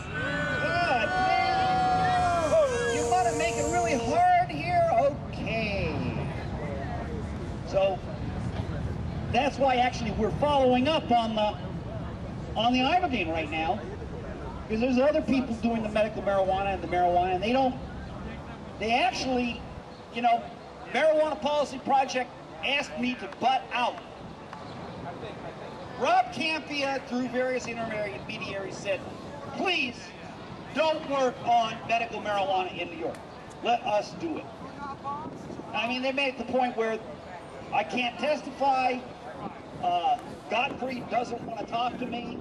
God, man. You want to make it really hard here? Okay. So that's why actually we're following up on the iodine right now. Because there's other people doing the medical marijuana and the marijuana, and they actually, you know, Marijuana Policy Project asked me to butt out. Rob Campia, through various intermediaries, said, please don't work on medical marijuana in New York. Let us do it. I mean, they made it to the point where I can't testify, Godfrey doesn't want to talk to me.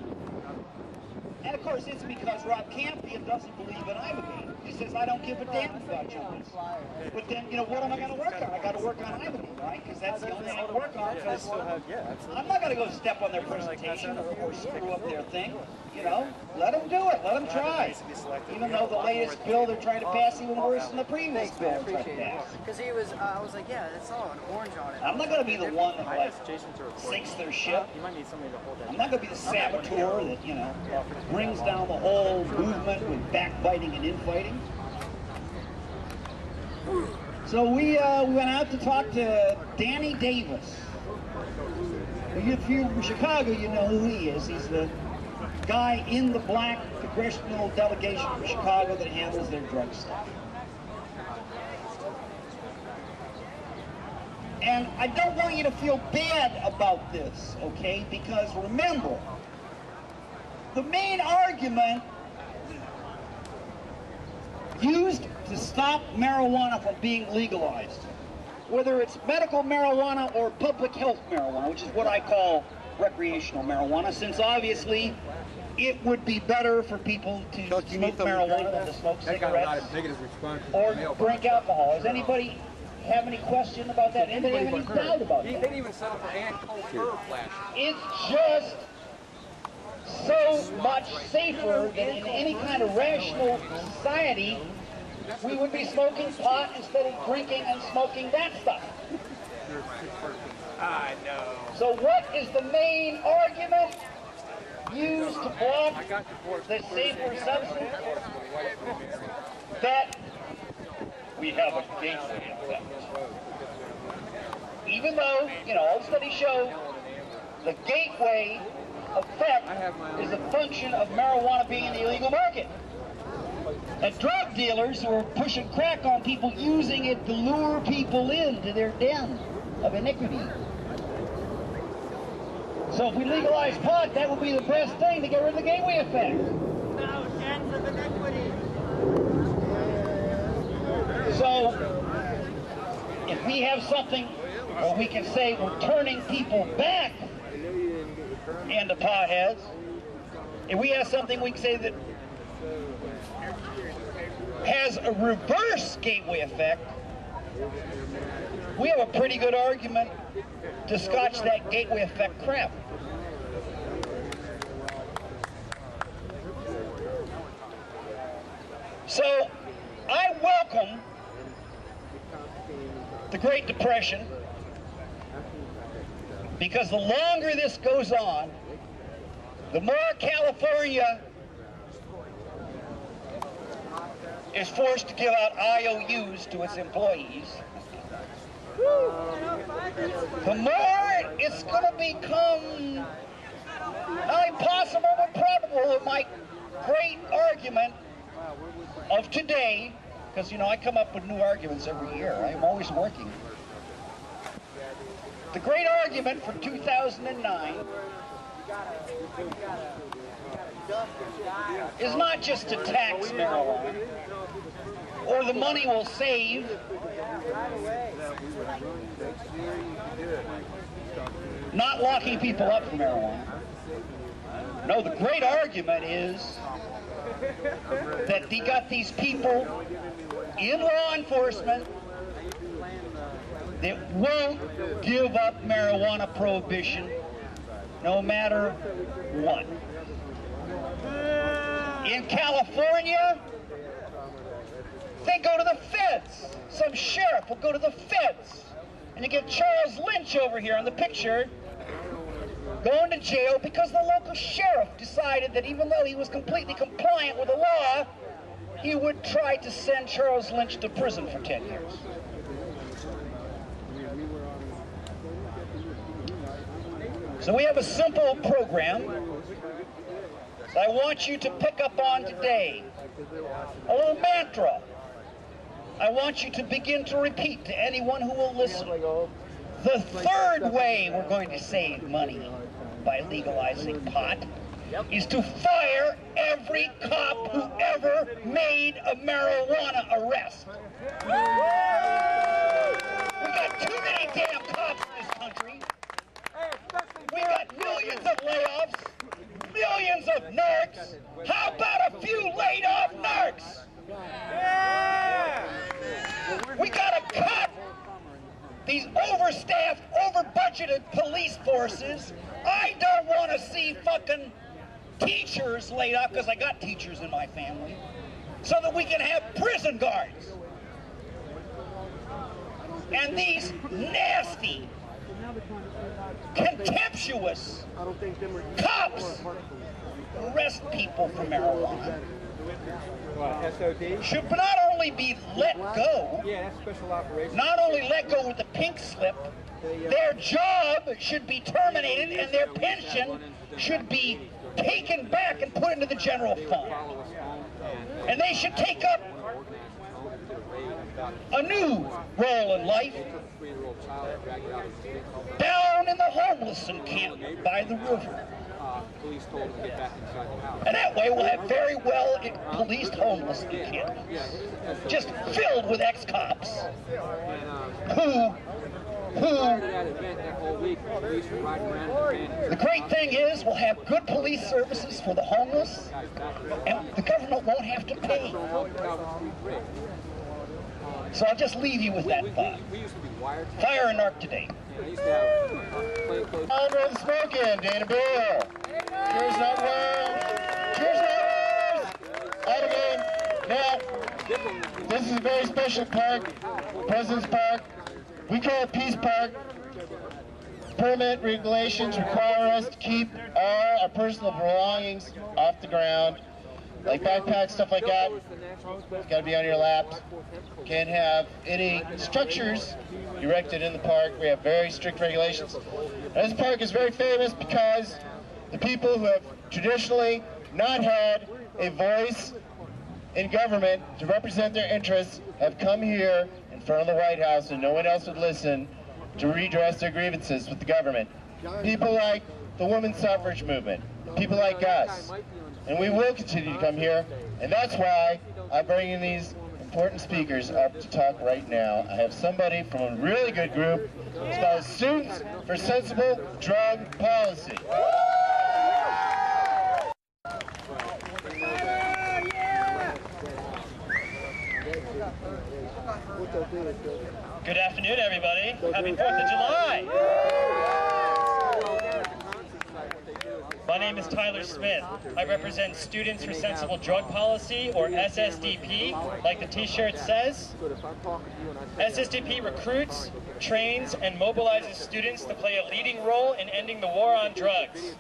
And of course, it's because Rob Campia doesn't believe in ibogaine. He says, I don't give a damn about Jonas. But then, you know, what am I going to work on? I got to work on ibogaine, right? Because that's the only thing I can work on. Because I'm not going to go step on their presentation or screw up their thing. You know, let them do it. Let them try. Even though the latest bill they're trying to pass even worse than the previous bill they're trying to pass. Because he was, I was like, yeah, that's all, an orange on it. I'm not going to be the one that, like, sinks their ship. I'm not going to be the saboteur that, you know, brings down the whole movement with backbiting and infighting. So we went out to talk to Danny Davis. If you're from Chicago, you know who he is. He's the guy in the black congressional delegation from Chicago that handles their drug stuff. And I don't want you to feel bad about this, okay? Because remember, the main argument used to stop marijuana from being legalized, whether it's medical marijuana or public health marijuana, which is what I call recreational marijuana, since obviously it would be better for people to smoke marijuana than to smoke cigarettes or drink alcohol. Does anybody have any question about that? Anybody have any doubt about that? They didn't even settle for Ann Cole Fur Flash. It's just so much safer than in any kind of rational society we would be smoking pot instead of drinking and smoking that stuff. I know. So what is the main argument used to block the safer substance? That we have a gateway effect. Even though, you know, all studies show the gateway effect is a function of marijuana being in the illegal market. And drug dealers who are pushing crack on people, using it to lure people into their den of iniquity. So if we legalize pot, that would be the best thing to get rid of the gateway effect. No, dens of iniquity. So if we have something where we can say we're turning people back into potheads, if we have something we can say that has a reverse gateway effect, we have a pretty good argument to scotch that gateway effect crap. So I welcome the Great Depression, because the longer this goes on, the more California is forced to give out IOUs to its employees, the more it's going to become not impossible but probable that my great argument of today, because, you know, I come up with new arguments every year. I'm always working. The great argument for 2009 is not just to tax marijuana, or the money will save not locking people up for marijuana. No, the great argument is that you got these people in law enforcement that won't give up marijuana prohibition no matter what. In California, they go to the feds. Some sheriff will go to the feds. And you get Charles Lynch over here in the picture going to jail because the local sheriff decided that even though he was completely compliant with the law, he would try to send Charles Lynch to prison for 10 years. So we have a simple program that I want you to pick up on today. A little mantra I want you to begin to repeat to anyone who will listen. The third way we're going to save money by legalizing pot is to fire every cop who ever made a marijuana arrest. We got too many damn cops in this country. We got millions of layoffs, millions of narcs. How about a few laid off narcs? We gotta cut these overstaffed, over-budgeted police forces. I don't want to see fucking teachers laid off, because I got teachers in my family, so that we can have prison guards. And these nasty, contemptuous cops arrest people for marijuana should not only be let go, not only let go with the pink slip, their job should be terminated and their pension should be taken back and put into the general fund. And they should take up a new role in life down in the homeless encampment by the river. And that way we'll have very well policed homeless encampments, just filled with ex-cops who The great thing is we'll have good police services for the homeless, and the government won't have to pay. So I'll just leave you with that thought. Fire a narc today. On with the smoking, Dana Bill. Cheers, not worms. Cheers, not worms. Out again. Now, this is a very special park, President's Park. We call it Peace Park. Permit regulations require us to keep all our personal belongings off the ground, like backpacks, stuff like that. It's got to be on your laps. Can't have any structures erected in the park. We have very strict regulations. This park is very famous because the people who have traditionally not had a voice in government to represent their interests have come here in front of the White House, and no one else would listen, to redress their grievances with the government. People like the women's suffrage movement, people like us. And we will continue to come here, and that's why I'm bringing these important speakers up to talk right now. I have somebody from a really good group. It's called Students for Sensible Drug Policy. Good afternoon, everybody. Happy 4th of July. My name is Tyler Smith. I represent Students for Sensible Drug Policy, or SSDP, like the t-shirt says. SSDP recruits, trains, and mobilizes students to play a leading role in ending the war on drugs.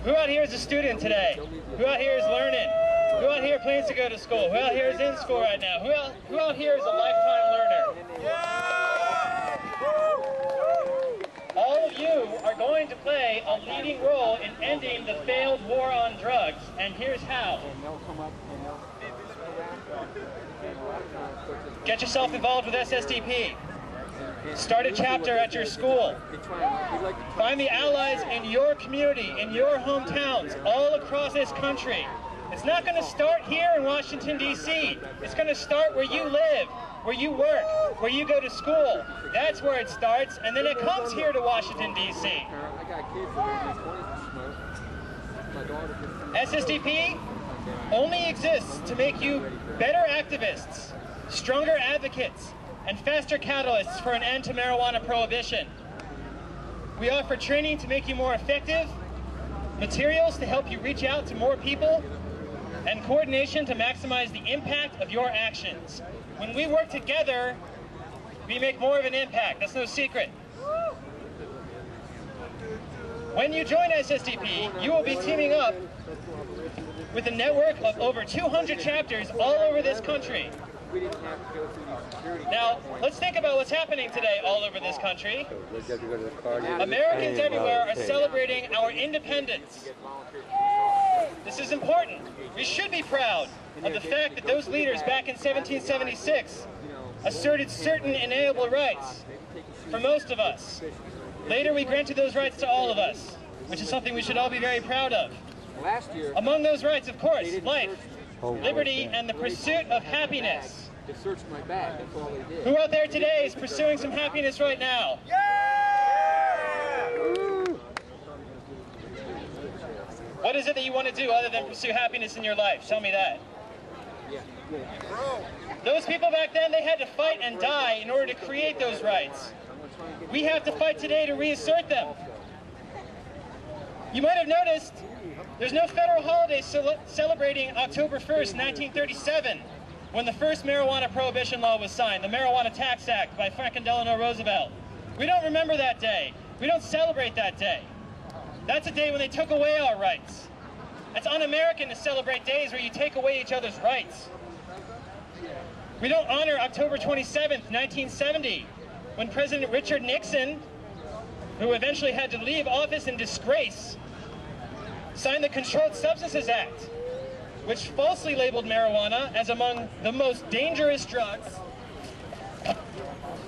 Who out here is a student today? Who out here is learning? Who out here plans to go to school? Who out here is in school right now? Who out here is a lifetime learner? All of you are going to play a leading role in ending the failed war on drugs, and here's how. Get yourself involved with SSDP. Start a chapter at your school. Find the allies in your community, in your hometowns, all across this country. It's not going to start here in Washington, D.C. It's going to start where you live, where you work, where you go to school. That's where it starts, and then it comes here to Washington, D.C. SSDP only exists to make you better activists, stronger advocates, and faster catalysts for an end to marijuana prohibition. We offer training to make you more effective, materials to help you reach out to more people, and coordination to maximize the impact of your actions. When we work together, we make more of an impact. That's no secret. When you join SSDP, you will be teaming up with a network of over 200 chapters all over this country. Now, let's think about what's happening today all over this country. Americans everywhere are celebrating our independence. This is important. We should be proud of the fact that those leaders back in 1776 asserted certain inalienable rights for most of us. Later, we granted those rights to all of us, which is something we should all be very proud of. Among those rights, of course, life, liberty, and the pursuit of happiness. They searched my bag, that's all they did. Who out there today is pursuing some happiness right now? What is it that you want to do other than pursue happiness in your life? Show me that. Those people back then, they had to fight and die in order to create those rights. We have to fight today to reassert them. You might have noticed there's no federal holiday celebrating October 1st, 1937, when the first marijuana prohibition law was signed, the Marijuana Tax Act by Franklin Delano Roosevelt. We don't remember that day. We don't celebrate that day. That's a day when they took away our rights. It's un-American to celebrate days where you take away each other's rights. We don't honor October 27th, 1970, when President Richard Nixon, who eventually had to leave office in disgrace, signed the Controlled Substances Act, which falsely labeled marijuana as among the most dangerous drugs,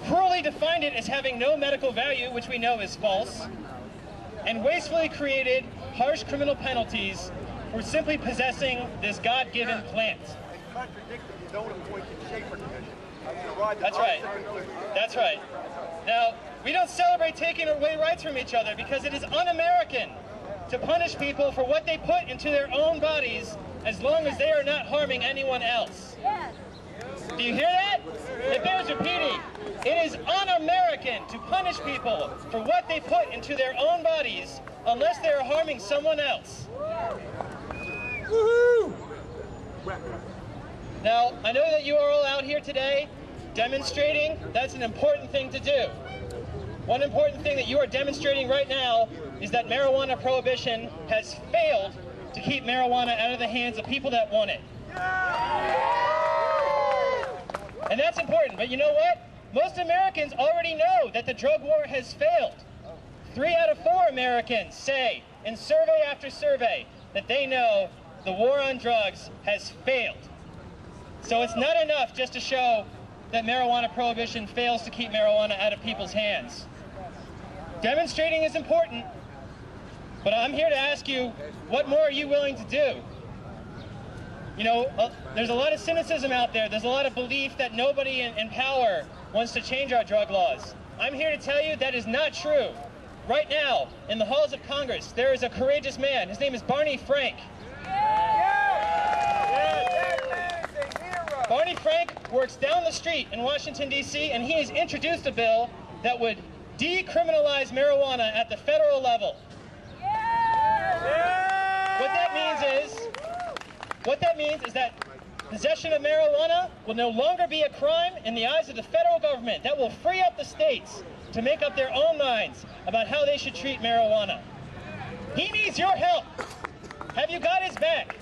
cruelly defined it as having no medical value, which we know is false, and wastefully created harsh criminal penalties for simply possessing this God-given plant. That's right. That's right. Now, we don't celebrate taking away rights from each other because it is un-American to punish people for what they put into their own bodies as long as they are not harming anyone else. Do you hear that? It bears repeating. It is un-American to punish people for what they put into their own bodies unless they are harming someone else. Woohoo! Now, I know that you are all out here today demonstrating. That's an important thing to do. One important thing that you are demonstrating right now is that marijuana prohibition has failed to keep marijuana out of the hands of people that want it. And that's important, but you know what? Most Americans already know that the drug war has failed. 3 out of 4 Americans say, in survey after survey, that they know the war on drugs has failed. So it's not enough just to show that marijuana prohibition fails to keep marijuana out of people's hands. Demonstrating is important, but I'm here to ask you, what more are you willing to do? You know, there's a lot of cynicism out there. There's a lot of belief that nobody in power wants to change our drug laws. I'm here to tell you that is not true. Right now, in the halls of Congress, there is a courageous man. His name is Barney Frank. Barney Frank works down the street in Washington, D.C., and he has introduced a bill that would decriminalize marijuana at the federal level. What that means is that possession of marijuana will no longer be a crime in the eyes of the federal government. That will free up the states to make up their own minds about how they should treat marijuana. He needs your help. Have you got his back?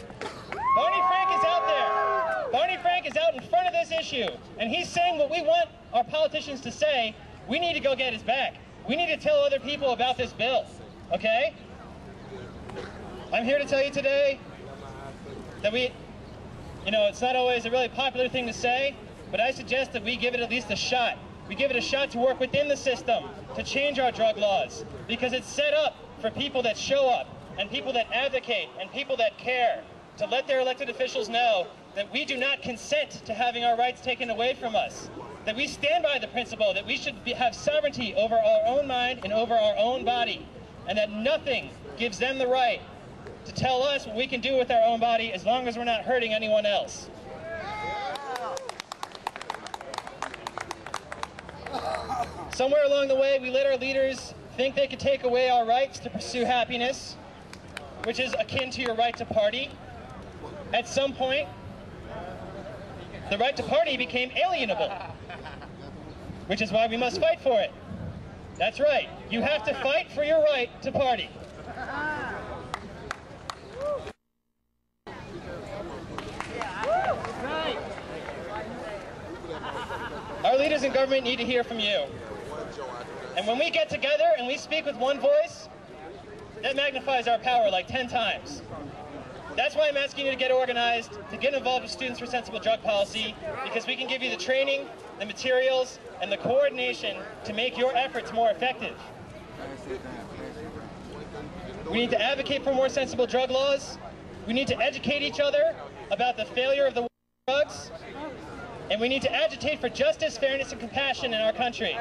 Barney Frank is out there. Barney Frank is out in front of this issue, and he's saying what we want our politicians to say. We need to go get his back. We need to tell other people about this bill, okay? I'm here to tell you today that it's not always a really popular thing to say, but I suggest that we give it at least a shot. We give it a shot to work within the system to change our drug laws, because it's set up for people that show up and people that advocate and people that care to let their elected officials know that we do not consent to having our rights taken away from us, that we stand by the principle that we should have sovereignty over our own mind and over our own body, and that nothing gives them the right to tell us what we can do with our own body as long as we're not hurting anyone else. Somewhere along the way, we let our leaders think they could take away our rights to pursue happiness, which is akin to your right to party. At some point, the right to party became alienable, which is why we must fight for it. That's right. You have to fight for your right to party. Our leaders in government need to hear from you. And when we get together and we speak with one voice, that magnifies our power like 10 times. That's why I'm asking you to get organized, to get involved with Students for Sensible Drug Policy, because we can give you the training, the materials, and the coordination to make your efforts more effective. We need to advocate for more sensible drug laws. We need to educate each other about the failure of the war on drugs. And we need to agitate for justice, fairness, and compassion in our country.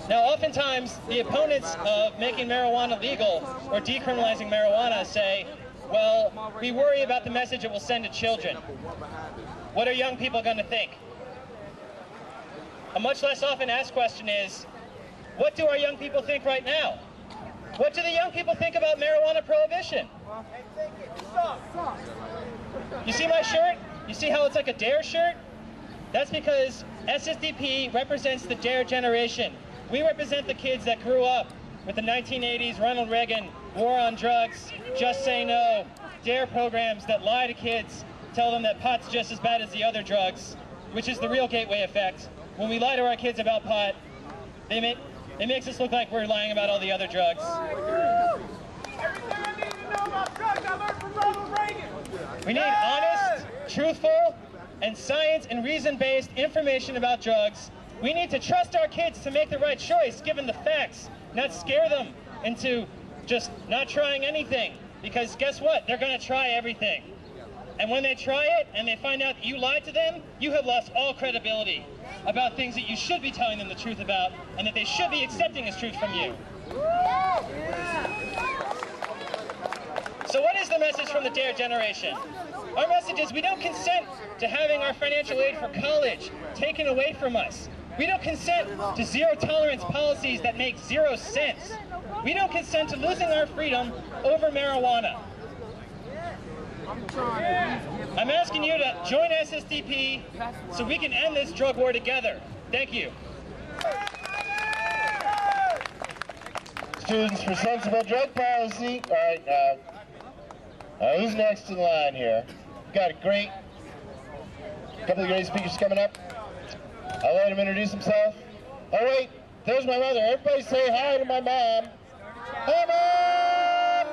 Now, oftentimes, the opponents of making marijuana legal or decriminalizing marijuana say, well, we worry about the message it will send to children. What are young people going to think? A much less often asked question is, what do our young people think right now? What do the young people think about marijuana prohibition? You see my shirt? You see how it's like a DARE shirt? That's because SSDP represents the DARE generation. We represent the kids that grew up with the 1980s, Ronald Reagan, war on drugs, Just Say No, DARE programs that lie to kids, tell them that pot's just as bad as the other drugs, which is the real gateway effect. When we lie to our kids about pot, it makes us look like we're lying about all the other drugs. Everything I need to know about drugs, I learned from Ronald Reagan. We need honest, truthful, and science and reason-based information about drugs. We need to trust our kids to make the right choice given the facts, not scare them into just not trying anything. Because guess what? They're going to try everything. And when they try it and they find out that you lied to them, you have lost all credibility about things that you should be telling them the truth about and that they should be accepting as truth from you. So what is the message from the DARE generation? Our message is we don't consent to having our financial aid for college taken away from us. We don't consent to zero-tolerance policies that make 0 sense. We don't consent to losing our freedom over marijuana. I'm asking you to join SSDP so we can end this drug war together. Thank you. Students for Sensible Drug Policy. All right, who's next in line here? Got a couple of great speakers coming up. I'll let him introduce himself. Oh wait, there's my mother. Everybody say hi to my mom. Hi, Mom!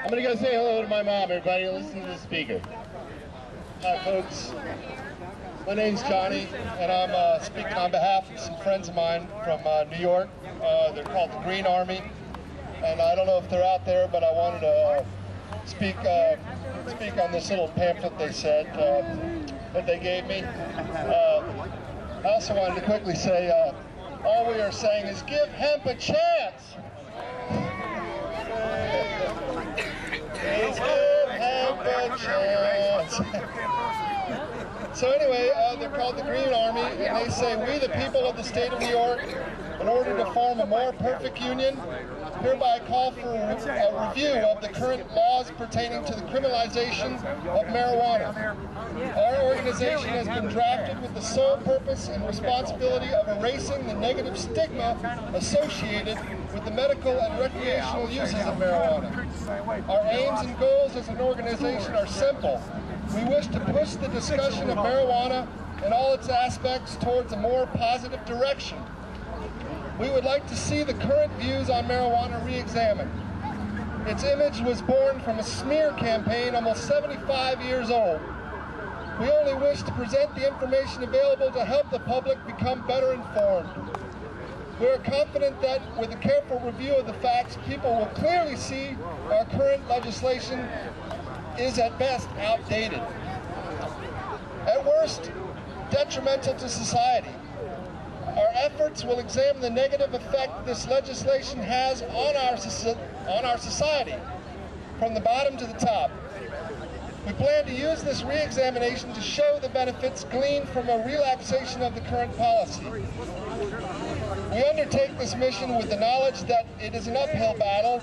I'm gonna go say hello to my mom, everybody. Listen to the speaker. Hi, folks. My name's Johnny, and I'm speaking on behalf of some friends of mine from New York. They're called the Green Army, and I don't know if they're out there, but I wanted to speak on this little pamphlet they said that they gave me. I also wanted to quickly say, all we are saying is give hemp a chance. Please give hemp a chance. So anyway, they're called the Green Army, and they say, we the people of the state of New York, in order to form a more perfect union, hereby call for a review of the current laws pertaining to the criminalization of marijuana. Our organization has been drafted with the sole purpose and responsibility of erasing the negative stigma associated with the medical and recreational uses of marijuana. Our aims and goals as an organization are simple. We wish to push the discussion of marijuana and all its aspects towards a more positive direction. We would like to see the current views on marijuana re-examined. Its image was born from a smear campaign almost 75 years old. We only wish to present the information available to help the public become better informed. We are confident that with a careful review of the facts, people will clearly see our current legislation is at best outdated. At worst, detrimental to society. Our efforts will examine the negative effect this legislation has on our society, from the bottom to the top. We plan to use this re-examination to show the benefits gleaned from a relaxation of the current policy. We undertake this mission with the knowledge that it is an uphill battle.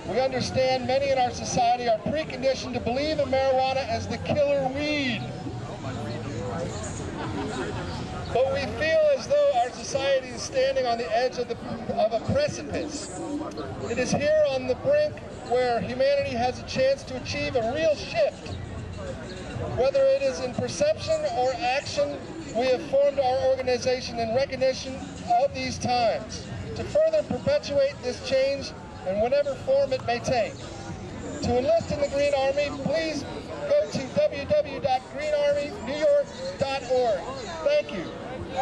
We understand many in our society are preconditioned to believe in marijuana as the killer weed. But we feel as though our society is standing on the edge of a precipice. It is here on the brink where humanity has a chance to achieve a real shift. Whether it is in perception or action, we have formed our organization in recognition of these times to further perpetuate this change in whatever form it may take. To enlist in the Green Army, please go to www.greenarmynewyork.org. Thank you. Oh,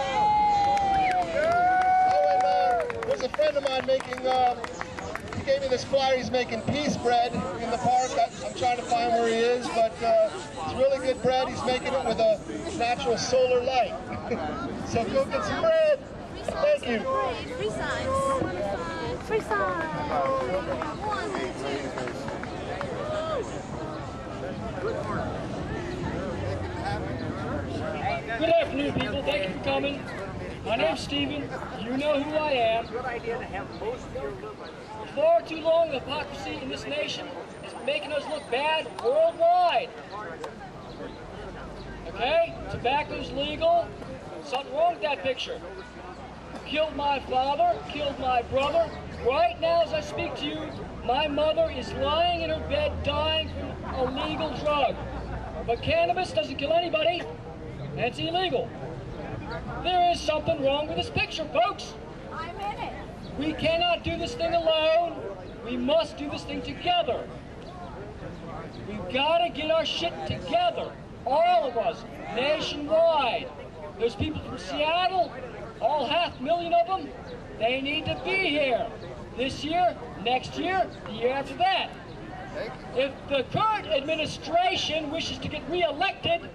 and there's a friend of mine making, he gave me this flyer, he's making peace bread in the park. I'm trying to find where he is, but it's really good bread. He's making it with a natural solar light. So go get some bread. Thank you. Free signs. Free signs. 1, 2. Good afternoon, people. Thank you for coming. My name's Steven. You know who I am. For far too long, the hypocrisy in this nation is making us look bad worldwide. Okay? Tobacco's legal. Something wrong with that picture. Killed my father, killed my brother. Right now, as I speak to you, my mother is lying in her bed dying from a legal drug. But cannabis doesn't kill anybody, and it's illegal. There is something wrong with this picture, folks. I'm in it. We cannot do this thing alone. We must do this thing together. We've got to get our shit together. All of us, nationwide. There's people from Seattle, all 500,000 of them. They need to be here. This year, next year, the year after that. If the current administration wishes to get re-elected,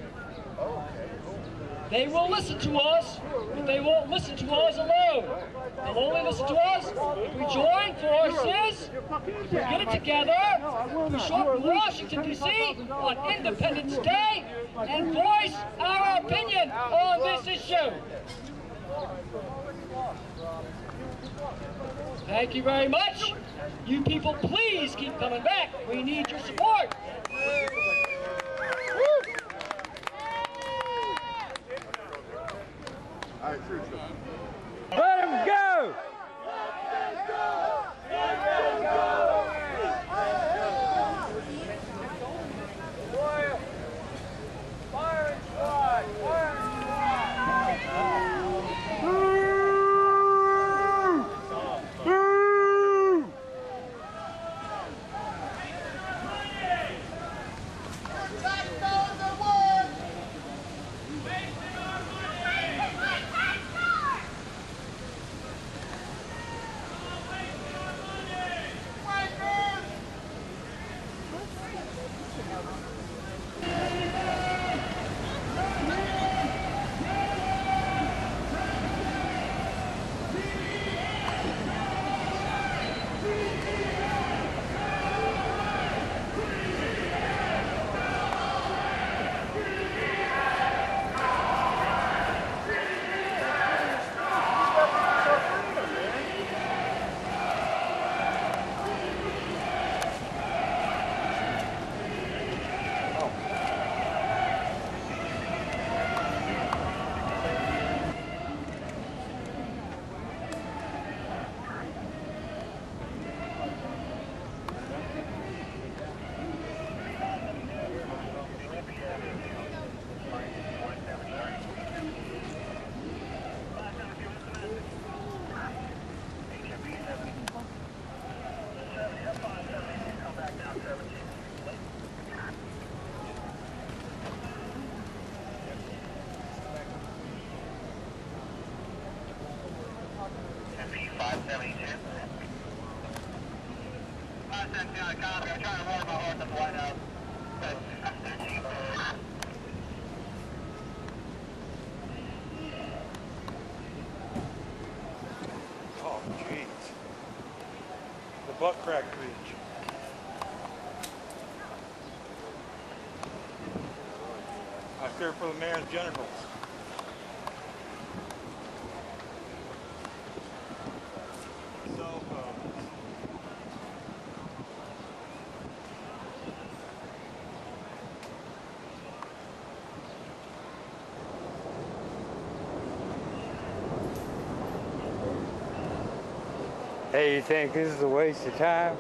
they will listen to us, but they won't listen to us alone. They'll only listen to us if we join forces, if we get it together, if we show up in Washington, D.C. on Independence Day and voice our opinion on this issue. Thank you very much. You people, please keep coming back. We need your support. Let him go! Fire and squad! Fire and Oh, jeez. The butt crack breach. I fear for the mayor's genitals. Cell phones. Hey, you think this is a waste of time?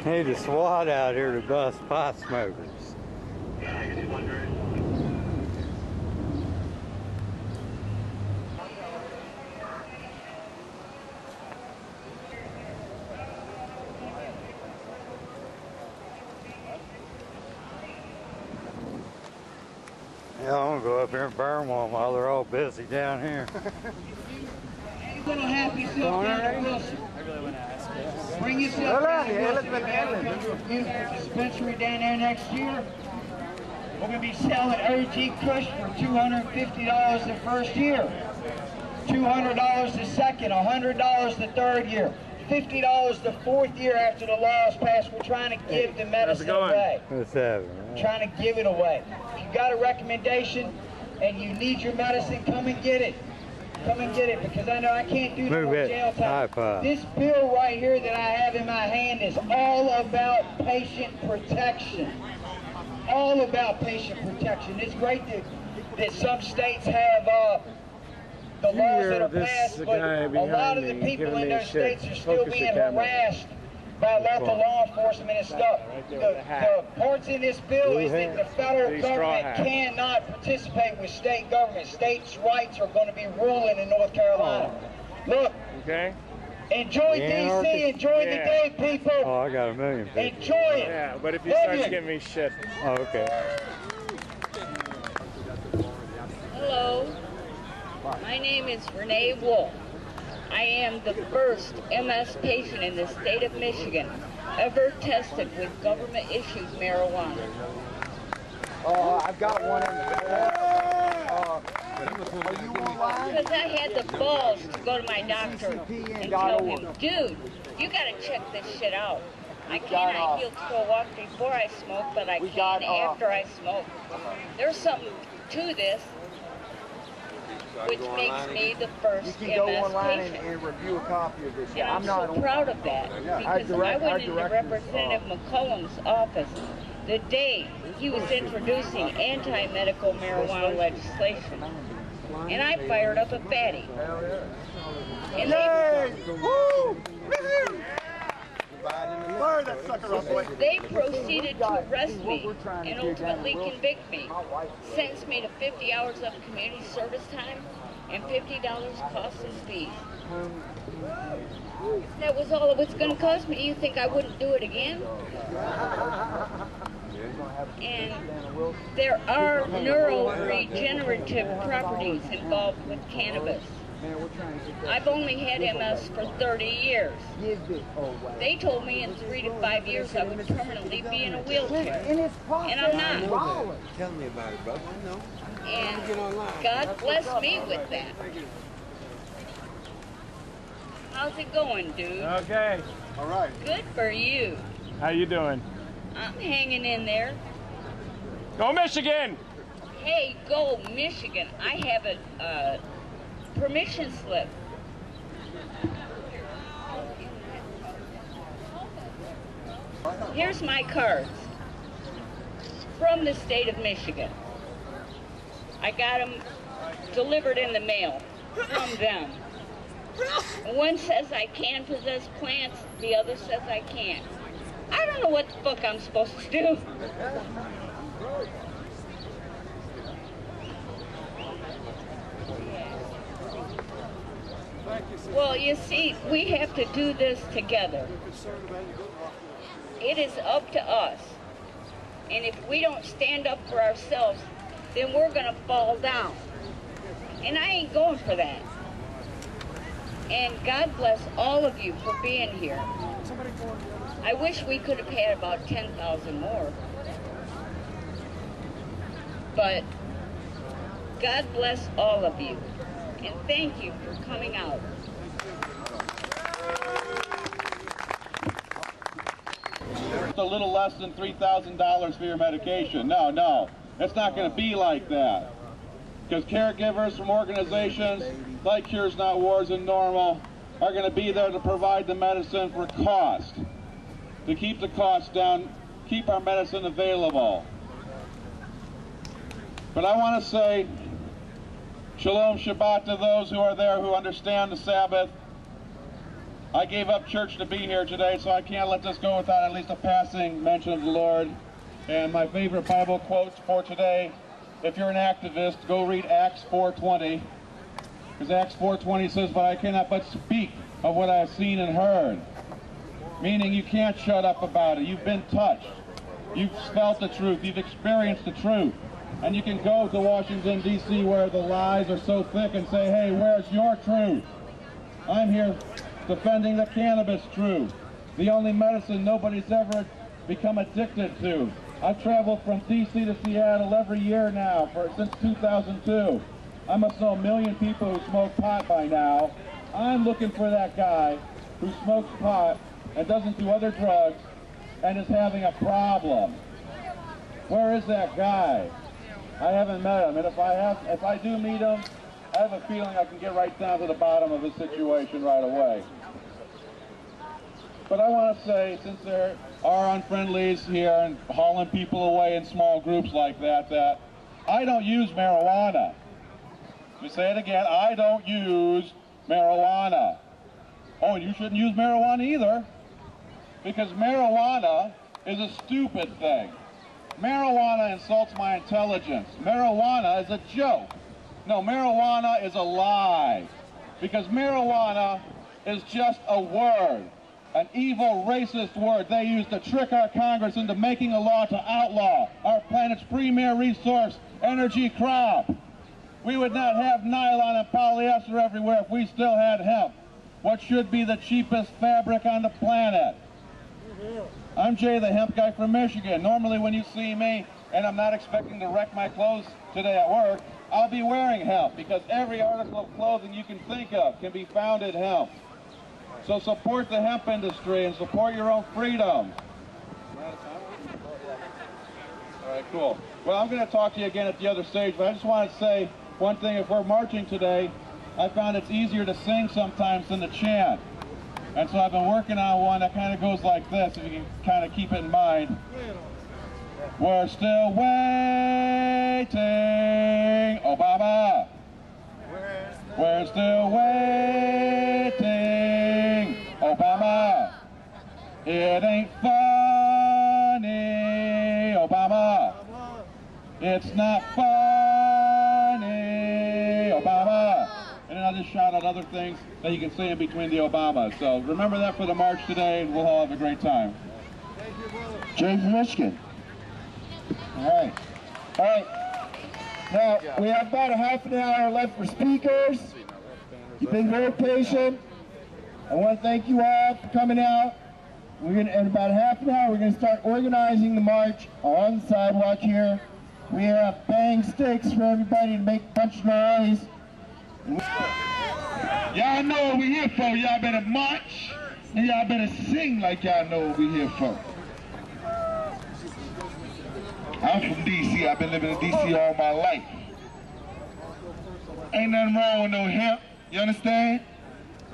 Need a SWAT out here to bust pot smokers. Yeah, I'm gonna go up here and burn one while they're all busy down here. Little happy self down Wilson. Bring yourself down to Wilson. We're going to a beautiful dispensary down there next year. We're going to be selling OG Kush for $250 the first year, $200 the second, $100 the third year, $50 the fourth year after the law is passed. We're trying to give the medicine away. What's happening? Trying to give it away. If you got a recommendation and you need your medicine, come and get it. Come and get it, because I know I can't do no more jail time. This bill right here that I have in my hand is all about patient protection. All about patient protection. It's great that some states have the laws that are passed, but a lot of the people in those states are still being harassed by local law enforcement and stuff. The parts in this bill is that the federal government cannot participate with state government. States' rights are going to be ruling in North Carolina. Look, enjoy D.C., enjoy the day, people. Oh, I got a million people. Enjoy it. Yeah, but if you start giving me shit. Oh, okay. Hello, my name is Renee Wolf. I am the first MS patient in the state of Michigan ever tested with government-issued marijuana. I've got one in there. Are you online? Because I had the balls to go to my doctor and tell him, dude, you got to check this shit out. I cannot heal throw off before I smoke, but I can after I smoke. There's something to this, which makes me the first MS patient. You can go online and review a copy of this. And I'm so proud of that, because I went into Representative McCollum's office the day he was introducing anti-medical marijuana legislation, and I fired up a fatty. And they proceeded to arrest me and ultimately convict me, sentence me to 50 hours of community service time and $50 costs and fees. That was all it was going to cost me. You think I wouldn't do it again? And there are neuroregenerative properties involved with cannabis. I've only had MS for 30 years. They told me in 3 to 5 years I would permanently be in a wheelchair. And I'm not. Tell me about it, brother. I know. And God bless me with that. How's it going, dude? Okay. All right. Good for you. How you doing? I'm hanging in there. Go Michigan! Hey, go Michigan. I have a permission slip. Here's my cards from the state of Michigan. I got them delivered in the mail from them. One says I can possess plants, the other says I can't. I don't know what the fuck I'm supposed to do. Well, you see, we have to do this together. It is up to us. And if we don't stand up for ourselves, then we're going to fall down. And I ain't going for that. And God bless all of you for being here. I wish we could have had about 10,000 more. But God bless all of you. And thank you for coming out. It's a little less than $3,000 for your medication. No, it's not going to be like that. Because caregivers from organizations like Cures Not Wars and Normal are going to be there to provide the medicine for cost, to keep the cost down, keep our medicine available. But I want to say Shalom Shabbat to those who are there who understand the Sabbath. I gave up church to be here today, so I can't let this go without at least a passing mention of the Lord. And my favorite Bible quotes for today, if you're an activist, go read Acts 4:20. Because Acts 4:20 says, "But I cannot but speak of what I have seen and heard." Meaning you can't shut up about it. You've been touched. You've felt the truth. You've experienced the truth. And you can go to Washington, D.C. where the lies are so thick and say, hey, where's your truth? I'm here defending the cannabis truth. The only medicine nobody's ever become addicted to. I've traveled from D.C. to Seattle every year now since 2002. I must know 1 million people who smoke pot by now. I'm looking for that guy who smokes pot and doesn't do other drugs and is having a problem. Where is that guy? I haven't met him, and if I do meet him, I have a feeling I can get right down to the bottom of his situation right away. But I want to say, since there are unfriendlies here and hauling people away in small groups like that, that I don't use marijuana. Let me say it again, I don't use marijuana. Oh, and you shouldn't use marijuana either, because marijuana is a stupid thing. Marijuana insults my intelligence. Marijuana is a joke. No, marijuana is a lie. Because marijuana is just a word. An evil, racist word they use to trick our Congress into making a law to outlaw our planet's premier resource, energy crop. We would not have nylon and polyester everywhere if we still had hemp. What should be the cheapest fabric on the planet? I'm Jay, the hemp guy from Michigan. Normally when you see me, and I'm not expecting to wreck my clothes today at work, I'll be wearing hemp because every article of clothing you can think of can be found in hemp. So support the hemp industry and support your own freedom. All right, cool. Well, I'm going to talk to you again at the other stage, but I just want to say one thing. If we're marching today, I found it's easier to sing sometimes than to chant. And so I've been working on one that kind of goes like this, if you can kind of keep it in mind. We're still waiting, Obama. We're still waiting, Obama. It ain't funny, Obama. It's not funny, Obama. And then I'll just shout out other things that you can say in between the Obamas. So remember that for the march today, and we'll all have a great time. Jay from Michigan. All right. All right. Now, we have about a half an hour left for speakers. You've been very patient. I want to thank you all for coming out. In about half an hour, we're going to start organizing the march on the sidewalk here. We have bang sticks for everybody to make a bunch of noise. Y'all know what we here for. Y'all better march, and y'all better sing like y'all know what we here for. I'm from D.C. I've been living in D.C. all my life. Ain't nothing wrong with no hemp, you understand?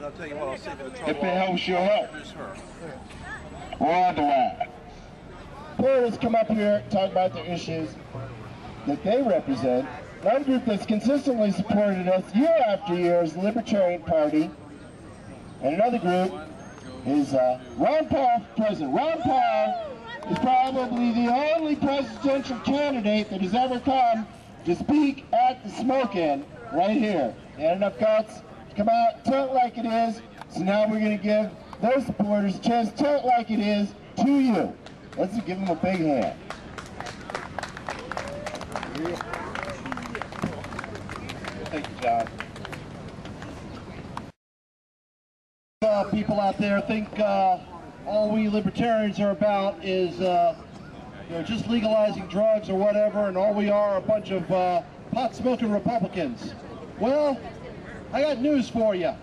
I'll tell you what, I'll save you the trouble. If it helps your health. Or otherwise. Porters come up here and talk about the issues that they represent. Another group that's consistently supported us year after year is the Libertarian Party. And another group is Ron Paul for president. Ron Paul is probably the only presidential candidate that has ever come to speak at the smoke-in right here. They had enough guts to come out and tell it like it is, so now we're going to give those supporters a chance to tell it like it is to you. Let's give them a big hand. Thank you, John. People out there think all we libertarians are about is just legalizing drugs or whatever, and all we are a bunch of pot-smoking Republicans. Well, I got news for you.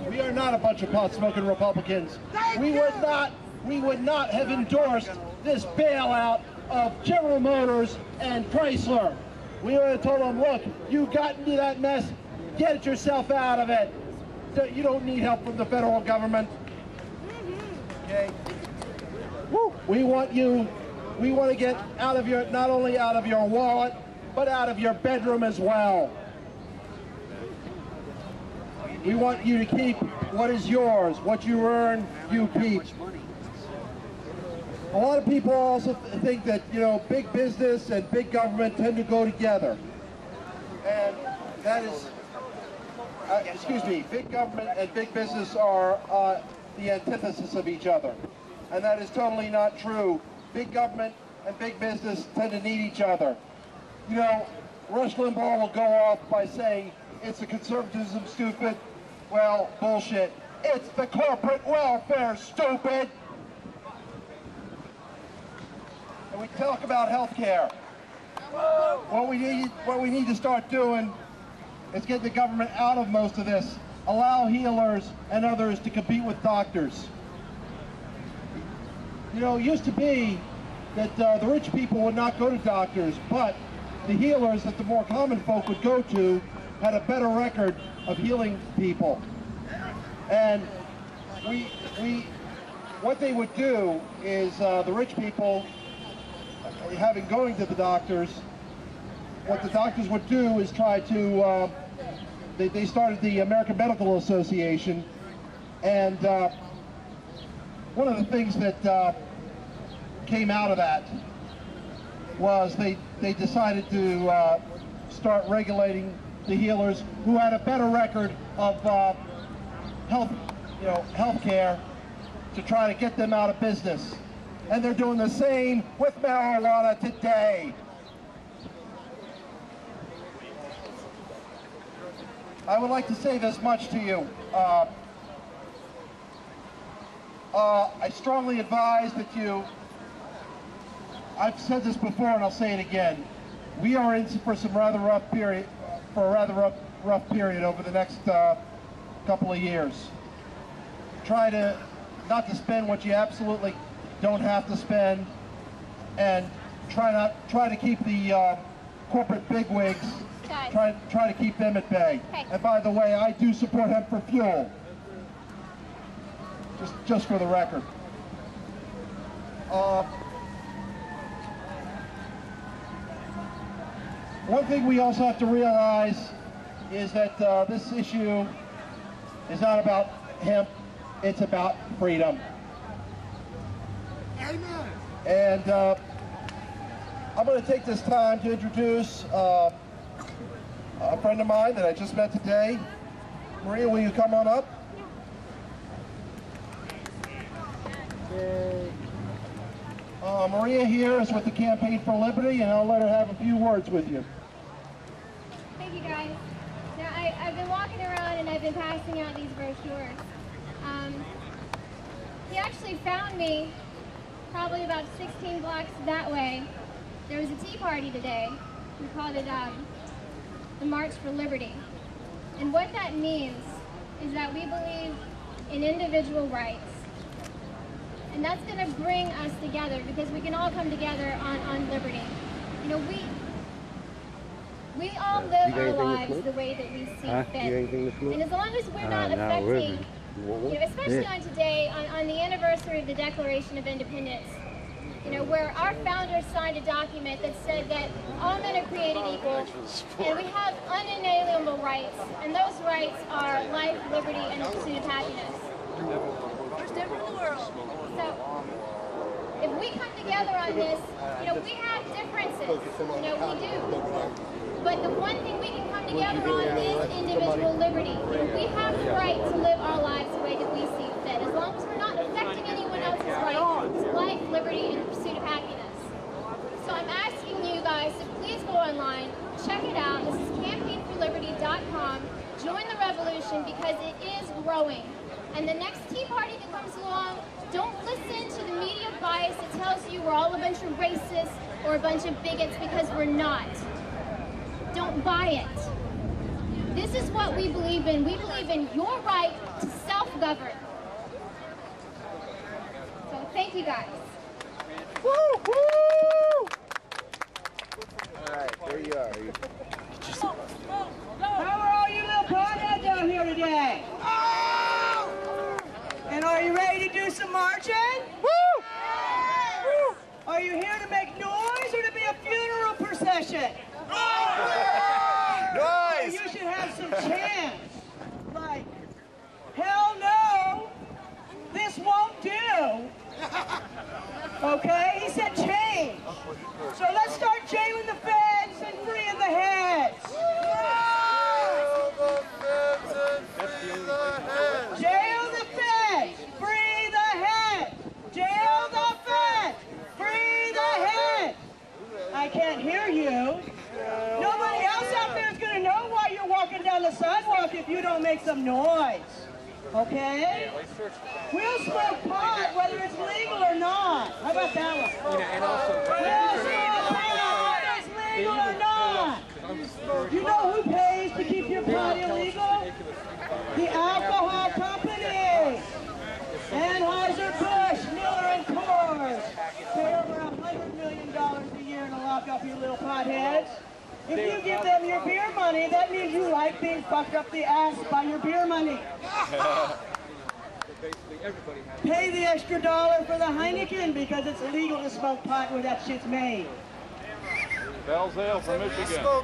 We are not a bunch of pot-smoking Republicans. We would not have endorsed this bailout of General Motors and Chrysler. We would have told them, look, you got into that mess, get yourself out of it. You don't need help from the federal government. Okay? Woo. We want to get out of your, not only out of your wallet, but out of your bedroom as well. We want you to keep what is yours. What you earn, you keep. A lot of people also think that, big business and big government tend to go together. And that is, big government and big business are the antithesis of each other. And that is totally not true. Big government and big business tend to need each other. Rush Limbaugh will go off by saying, it's the conservatism, stupid. Well, bullshit. It's the corporate welfare, stupid. And we talk about health care. What we need to start doing is get the government out of most of this. Allow healers and others to compete with doctors. It used to be that the rich people would not go to doctors, but the healers that the more common folk would go to had a better record of healing people. And what they would do is the rich people, having going to the doctors, what the doctors would do is try to, they started the American Medical Association, and one of the things that came out of that was they decided to start regulating the healers who had a better record of health care to try to get them out of business. And they're doing the same with marijuana today. I would like to say this much to you. I strongly advise that you, I've said this before and I'll say it again, we are in for some rather rough period, rough period over the next couple of years. Try to not to spend what you absolutely don't have to spend, and try to keep the corporate bigwigs, try to keep them at bay. Hey. And by the way, I do support hemp for fuel. Just for the record. One thing we also have to realize is that this issue is not about hemp, it's about freedom. Amen. And I'm going to take this time to introduce a friend of mine that I just met today. Maria, will you come on up? Maria here is with the Campaign for Liberty, and I'll let her have a few words with you. Thank you, guys. Now, I've been walking around and I've been passing out these brochures. He actually found me probably about 16 blocks that way. There was a tea party today. We called it the March for Liberty. And what that means is that we believe in individual rights. And that's going to bring us together because we can all come together on liberty. You know, we all live our lives the way that we see fit. And as long as we're not affecting, you know, especially on today, on the anniversary of the Declaration of Independence, you know, where our founders signed a document that said that all men are created equal, and we have unalienable rights, and those rights are life, liberty, and the pursuit of happiness. First ever in the world. So, if we come together on this, you know, we have differences, you know, we do. But the one thing we can come together on is individual liberty. You know, we have the right to live our lives the way that we see fit, as long as we're not affecting anyone else's life, liberty, and the pursuit of happiness. So I'm asking you guys to please go online, check it out. This is campaignforliberty.com. Join the revolution because it is growing. And the next Tea Party that comes along, don't listen to the media bias that tells you we're all a bunch of racists or a bunch of bigots, because we're not. Don't buy it. This is what we believe in. We believe in your right to self-govern. So thank you guys. Woo! Woo! All right, there you are. How are all you little potheads out here today? And are you ready to do some marching? Woo! Woo! Are you here to make noise or to be a funeral procession? Noise! You should have some chants. Like, hell no, this won't do. Okay? He said change. So let's start jailing the feds and freeing the heads. Jail the feds, free the heads. Jail the feds, free the heads. I can't hear you. Nobody else out there is going to know why you're walking down the sidewalk if you don't make some noise. Okay? We'll smoke pot whether it's legal or not. How about that one? We'll smoke pot whether it's legal or not. You know who pays to keep your pot illegal? The alcohol companies. Anheuser-Busch, Miller and Coors pay over $100 million a year to lock up you little potheads. If you give them your beer money, that means you like being fucked up the ass by your beer money. Pay the extra $1 for the Heineken because it's illegal to smoke pot where that shit's made. Bell's Ale from Michigan.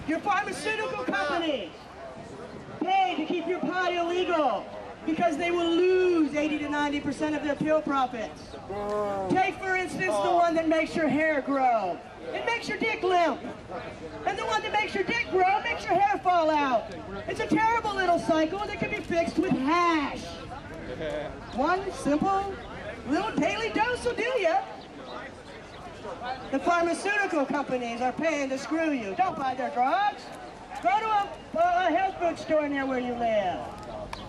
Your pharmaceutical companies pay to keep your pot illegal because they will lose 80 to 90% of their pill profits. Take, for instance, the one that makes your hair grow. It makes your dick limp. And the one that makes your dick grow makes your hair fall out. It's a terrible little cycle that can be fixed with hash. One simple little daily dose will do you. The pharmaceutical companies are paying to screw you. Don't buy their drugs. Go to a health food store near where you live.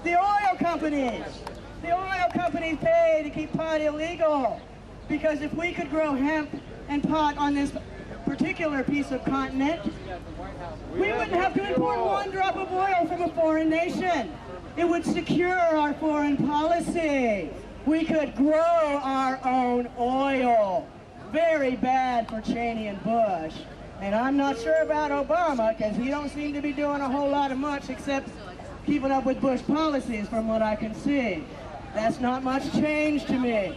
The oil companies. The oil companies pay to keep pot illegal. Because if we could grow hemp and pot on this particular piece of continent, we wouldn't have to import one drop of oil from a foreign nation. It would secure our foreign policy. We could grow our own oil. Very bad for Cheney and Bush. And I'm not sure about Obama, because he don't seem to be doing a whole lot of much except keeping up with Bush policies from what I can see. That's not much change to me.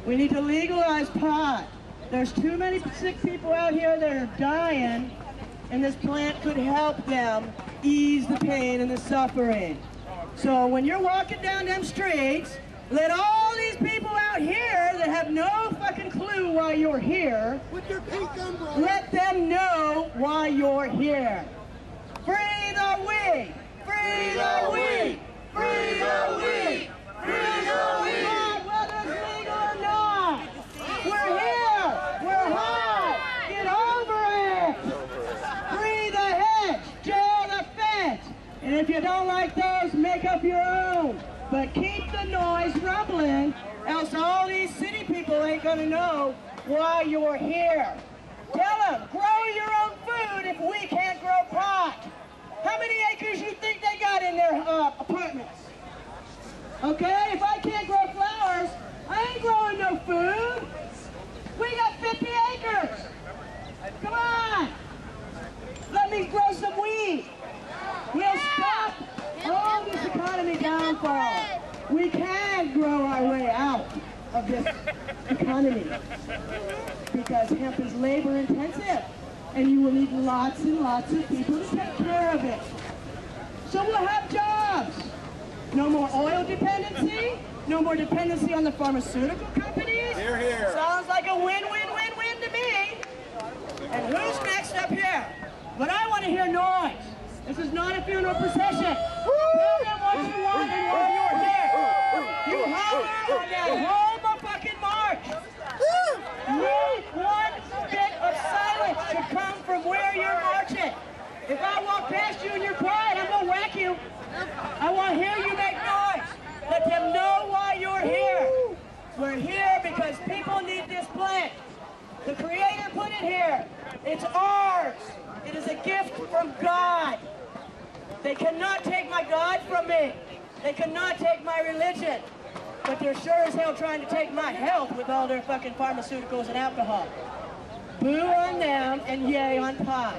We need to legalize pot. There's too many sick people out here that are dying, and this plant could help them ease the pain and the suffering. So when you're walking down them streets, let all these people out here that have no fucking clue why you're here, with your pink umbrella, let them know why you're here. Free the weed! Free the weed! Free the weed! Free the weed! Whether it's legal or not! We're here! We're hot! Get over it! Free the hedge! Jail the fence! And if you don't like those, make up your own. But keep the noise rumbling, else all these city people ain't gonna know why you're here. Tell them, grow your own food if we can't grow pot. How many acres you think they got in their apartments? Okay, if I can't grow flowers, I ain't growing no food. We got 50 acres. Come on. Let me grow some weed. We'll stop all this economy downfall. We can grow our way out of this economy because hemp is labor intensive and you will need lots and lots of people to take care of it. So we'll have jobs. No more oil dependency, no more dependency on the pharmaceutical companies. Here, here. Sounds like a win-win-win-win to me. And who's next up here? But I want to hear noise. This is not a funeral procession. Tell them what you want and why you're here. You holler on that whole fucking march. Not one bit of silence should come from where you're marching. If I walk past you and you're quiet, I'm gonna whack you. I want to hear you make noise. Let them know why you're here. We're here because people need this plant. The Creator put it here. It's ours. It is a gift from God. They cannot take my God from me. They cannot take my religion. But they're sure as hell trying to take my health with all their fucking pharmaceuticals and alcohol. Boo on them and yay on pot.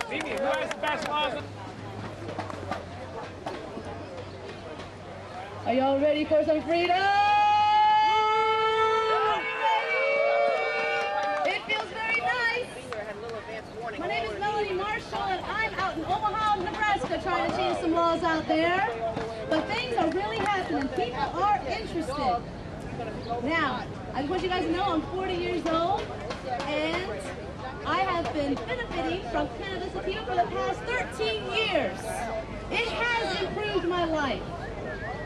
Mimi, who has the best laws? Are y'all ready for some freedom? It feels very nice. My name is Melanie Marshall, and I'm out in Omaha, Nebraska, trying to change some laws out there. But things are really happening. People are interested. Now, I just want you guys to know I'm 40 years old, and I have been benefiting from cannabis sativa for the past 13 years. It has improved my life.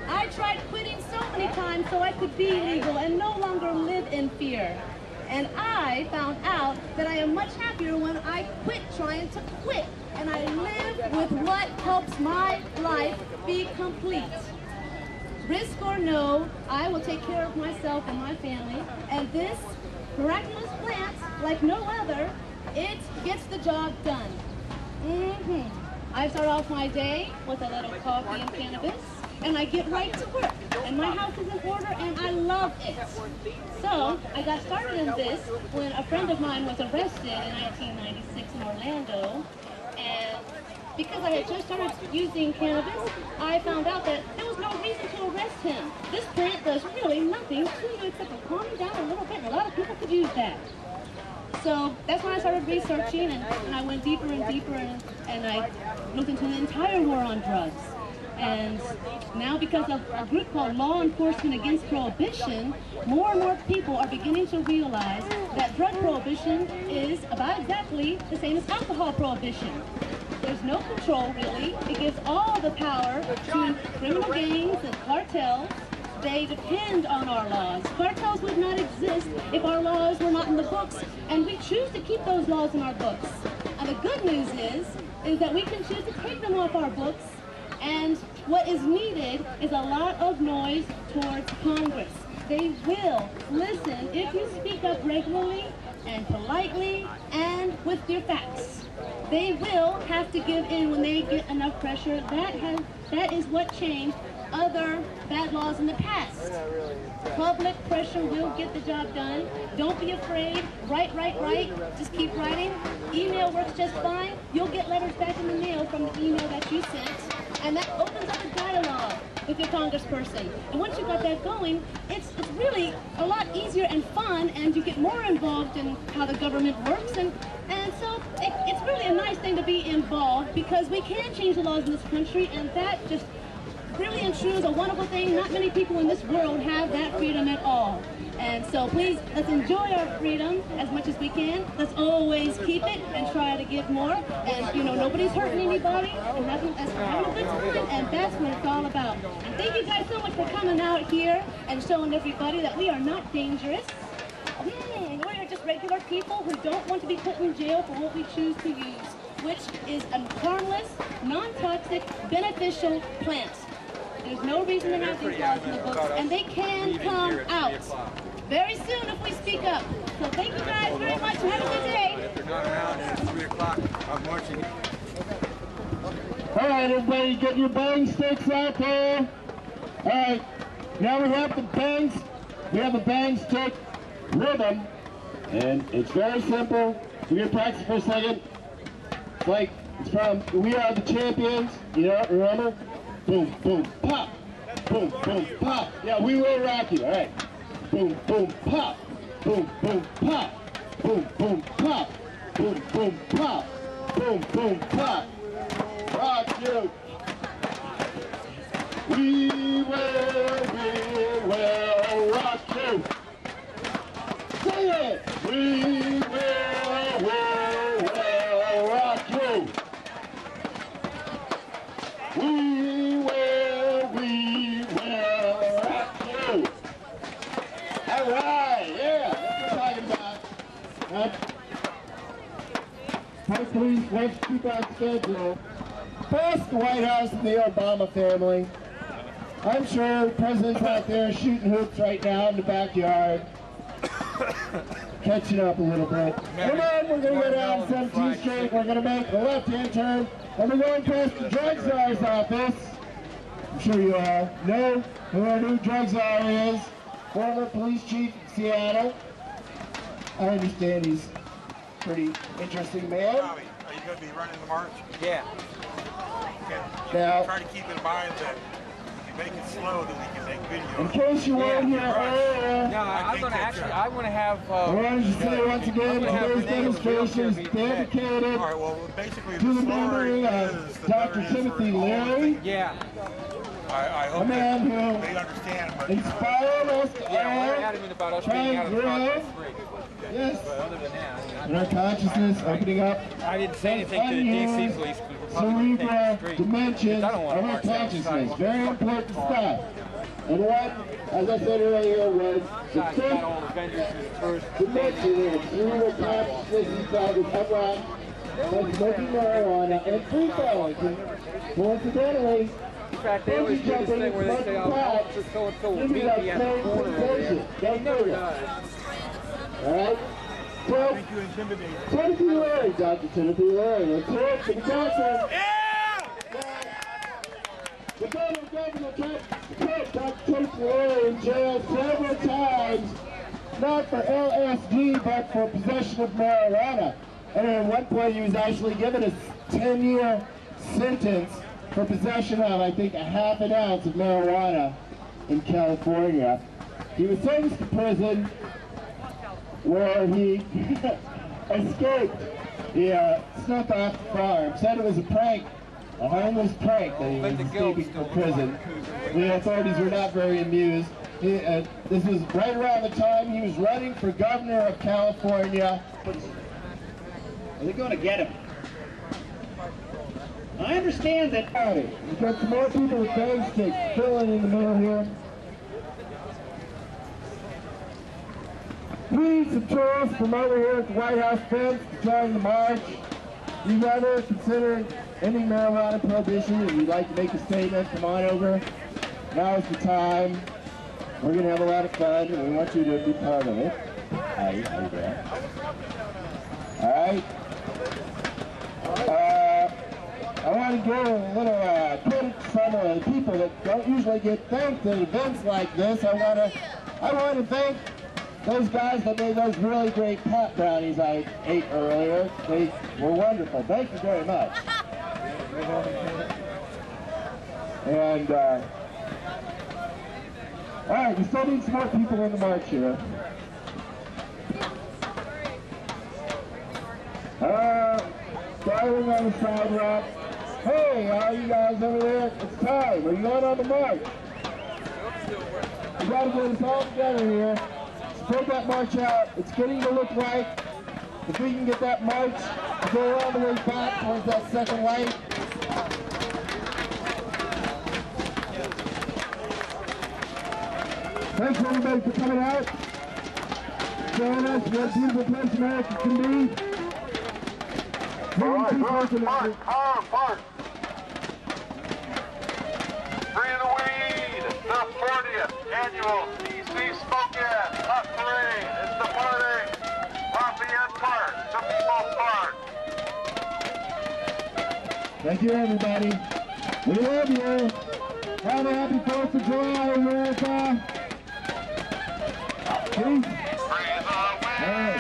I tried quitting so many times so I could be legal and no longer live in fear. And I found out that I am much happier when I quit trying to quit. And I live with what helps my life be complete. Risk or no, I will take care of myself and my family. And this miraculous plant, like no other, it gets the job done. I start off my day with a little coffee and cannabis, and I get right to work. And my house is in order, and I love it. So I got started in this when a friend of mine was arrested in 1996 in Orlando. And because I had just started using cannabis, I found out that there was no reason to arrest him. This plant does really nothing to you except to calm you down a little bit, and a lot of people could use that. So that's when I started researching, and I went deeper and deeper, and I looked into the entire war on drugs. And now, because of a group called Law Enforcement Against Prohibition, more and more people are beginning to realize that drug prohibition is about exactly the same as alcohol prohibition. There's no control, really. It gives all the power to criminal gangs and cartels, They depend on our laws. Cartels would not exist if our laws were not in the books, and we choose to keep those laws in our books. And the good news is that we can choose to take them off our books, and what is needed is a lot of noise towards Congress. They will listen if you speak up regularly and politely and with your facts. They will have to give in when they get enough pressure. That is what changed other bad laws in the past. Public pressure will get the job done. Don't be afraid. Write. Just keep writing. Email works just fine. You'll get letters back in the mail from the email that you sent. And that opens up a dialogue with your congressperson. And once you've got that going, it's really a lot easier and fun, and you get more involved in how the government works. And so it's really a nice thing to be involved, because we can change the laws in this country, and that just really and true is a wonderful thing. Not many people in this world have that freedom at all. And so please, let's enjoy our freedom as much as we can. Let's always keep it and try to give more. And, you know, nobody's hurting anybody. And having a good time, and that's what it's all about. And thank you guys so much for coming out here and showing everybody that we are not dangerous. We are just regular people who don't want to be put in jail for what we choose to use, which is a harmless, non-toxic, beneficial plant. There's no reason to have these laws in the books, and they can come out very soon if we speak up. So thank you guys very much, and have a good day. If they're not around, it's 3 o'clock. I'm marching. All right, everybody, get your bang sticks out there. All right, now we have the bangs. We have a bang stick rhythm, and it's very simple. We're gonna practice for a second. It's like it's from We Are the Champions. You know, remember? Boom, boom, pop. Boom, boom, pop. Yeah, we will rock you. All right. Boom, boom, pop. Boom, boom, pop. Boom, boom, pop. Boom, boom, pop. Boom, boom, pop. Rock you. We will rock you. Say it. We will rock you. We will rock you. All right, yeah, that's what I'm talking about. Hopefully, let's keep our schedule. Past the White House and the Obama family. I'm sure the president's out there shooting hoops right now in the backyard. Catching up a little bit. And then we're going to go down 17th Street. We're going to make a left-hand turn. And we're going past the drug czar's office. I'm sure you all know who our new drug czar is. Former police chief in Seattle. I understand he's a pretty interesting man. Tommy, are you going to be running the march? Yeah. Okay. Now, try to keep in mind that if you make it slow, then we can make videos. in case you weren't here earlier, No, I'm going to actually, I want to have... I wanted to say once again, today's demonstration is dedicated to the memory of Dr. Timothy Leary. Yeah. I hope a man they understand. who inspired us to all try and grow. Yes. But other than that, In our consciousness, opening up I didn't say anything to the DC police. cerebral dimensions of our consciousness. Very important stuff. And what, as I said earlier, was the fifth dimension of cerebral consciousness inside is unlocked by smoking marijuana and free falling. Coincidentally, in fact, they always do this thing where they say, "Oh, officer so-and-so will meet me at the corner over there." He never does. All right? So, Timothy Leary, Dr. Timothy Leary. Let's hear it for the doctor. The federal government put Dr. Timothy Leary in jail several times, not for LSD, but for possession of marijuana. And at one point, he was actually given a 10-year sentence for possession of, I think, a half an ounce of marijuana in California. He was sentenced to prison where he escaped. He snuck off the farm, said it was a prank, a harmless prank that he was escaping from prison. The authorities were not very amused. This was right around the time he was running for governor of California. Are they going to get him? I understand that. We've got some more people with bag sticks filling in the middle here. Please support us from over here at the White House fence to join the march. If you've ever considered ending marijuana prohibition and you'd like to make a statement, come on over. Now is the time. We're going to have a lot of fun and we want you to be part of it. How you doing? All right. I want to give a little credit to some of the people that don't usually get thanked at events like this. I want to thank those guys that made those really great pot brownies I ate earlier. They were wonderful. Thank you very much. And all right, we still need some more people in the march here. Starting on the sidewalk. Hey, all you guys over there, it's time. Are you going on the march? We got to get us all together here. Spread that march out. It's getting to look like if we can get that march to go all the way back towards that second light. Thanks everybody for coming out. Showing us what a beautiful place America can be. All right, park. Free the weed, the 40th annual DC Smokehead Hot Parade. It's departing Lafayette Park to People Park. Thank you, everybody. We love you. Have a happy 4th of July, America. Peace. Hey.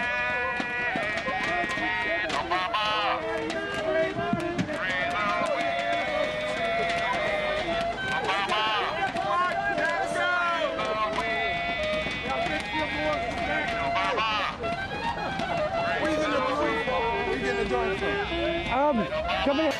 Come here.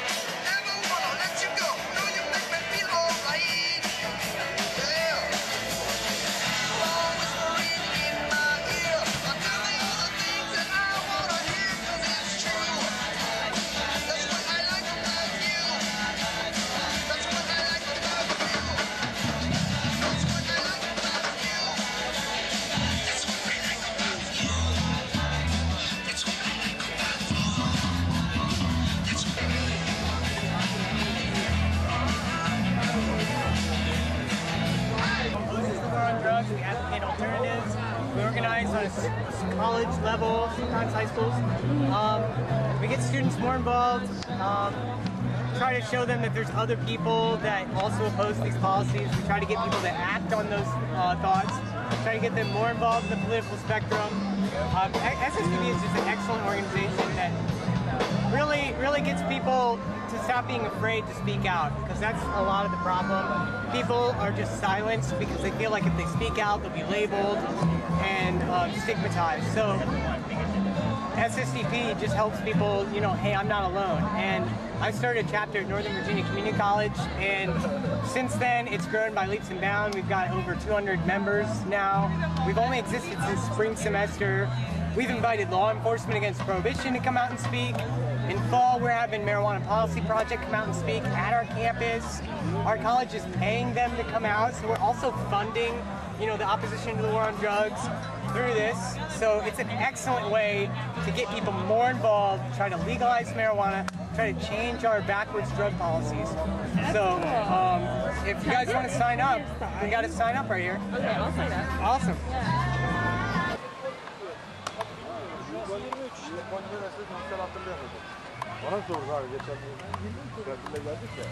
We advocate alternatives. We organize on college level, sometimes high schools. We get students more involved, try to show them that there's other people that also oppose these policies. We try to get people to act on those thoughts, try to get them more involved in the political spectrum. SSDB is just an excellent organization that really gets people to stop being afraid to speak out, because that's a lot of the problem. People are just silenced because they feel like if they speak out, they'll be labeled and stigmatized. So SSDP just helps people, you know, hey, I'm not alone. And I started a chapter at Northern Virginia Community College, and since then it's grown by leaps and bounds. We've got over 200 members now. We've only existed since spring semester. We've invited law enforcement against prohibition to come out and speak. In fall, we're having Marijuana Policy Project come out and speak at our campus. Our college is paying them to come out, so we're also funding, you know, the opposition to the war on drugs through this. So it's an excellent way to get people more involved, try to legalize marijuana, try to change our backwards drug policies. So if you guys want to sign up, we got to sign up right here. Okay, I'll sign up. Awesome. Bana sordu abi geçen gün geldik ya.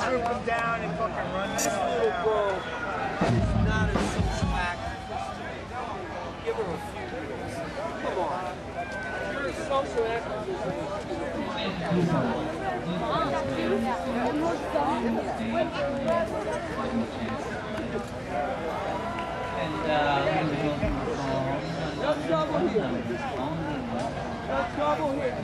swoop them down and fucking run this little bro is not a social activist. Give her a few years. Come on. You're a social activist. No trouble here. No trouble here.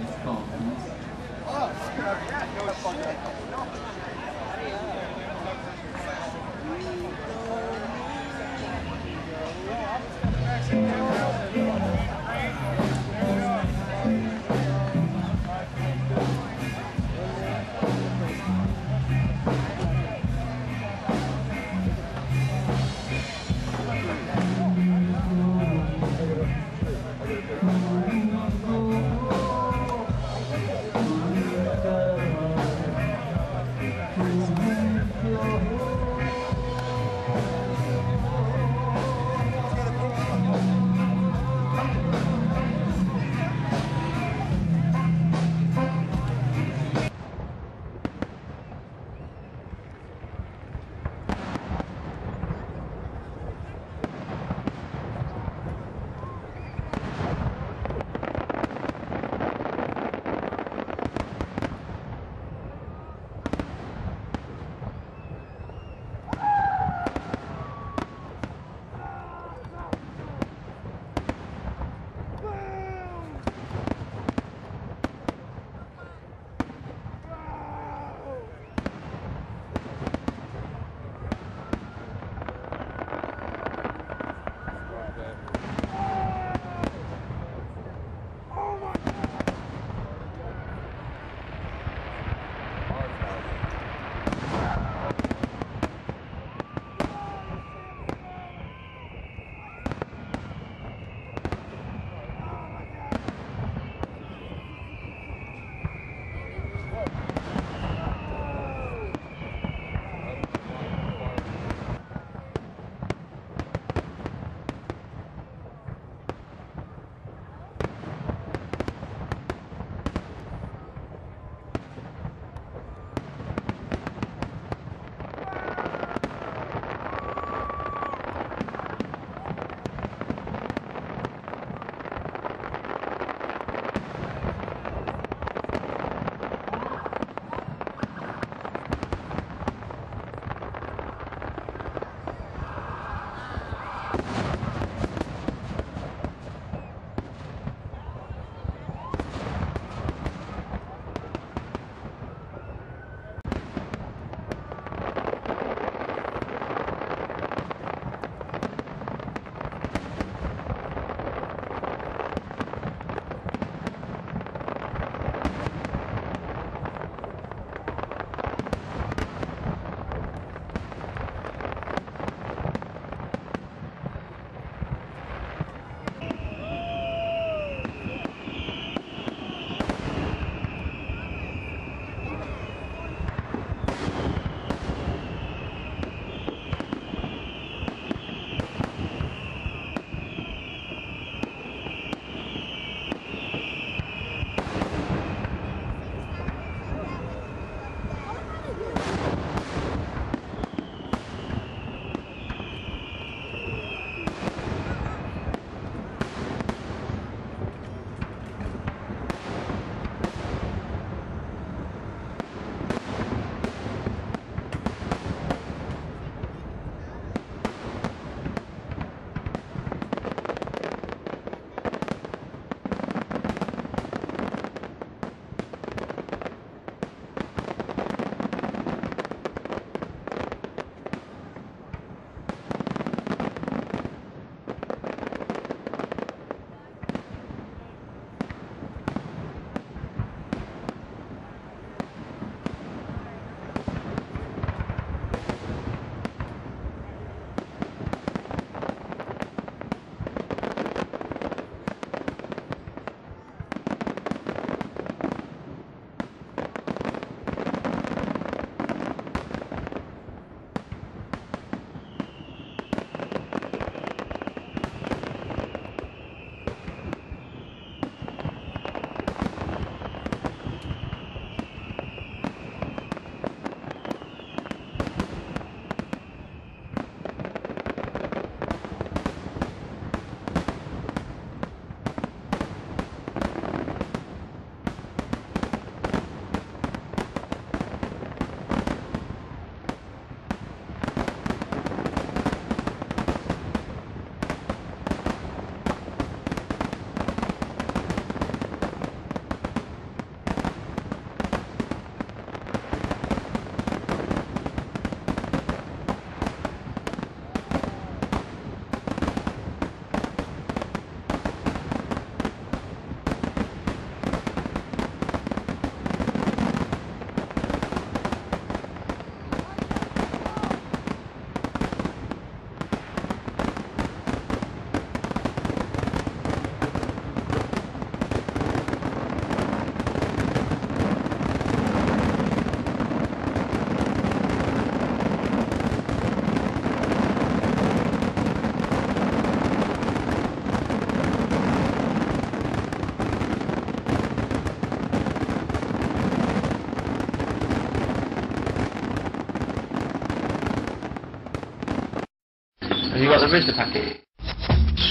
Have you got the Rizla packet?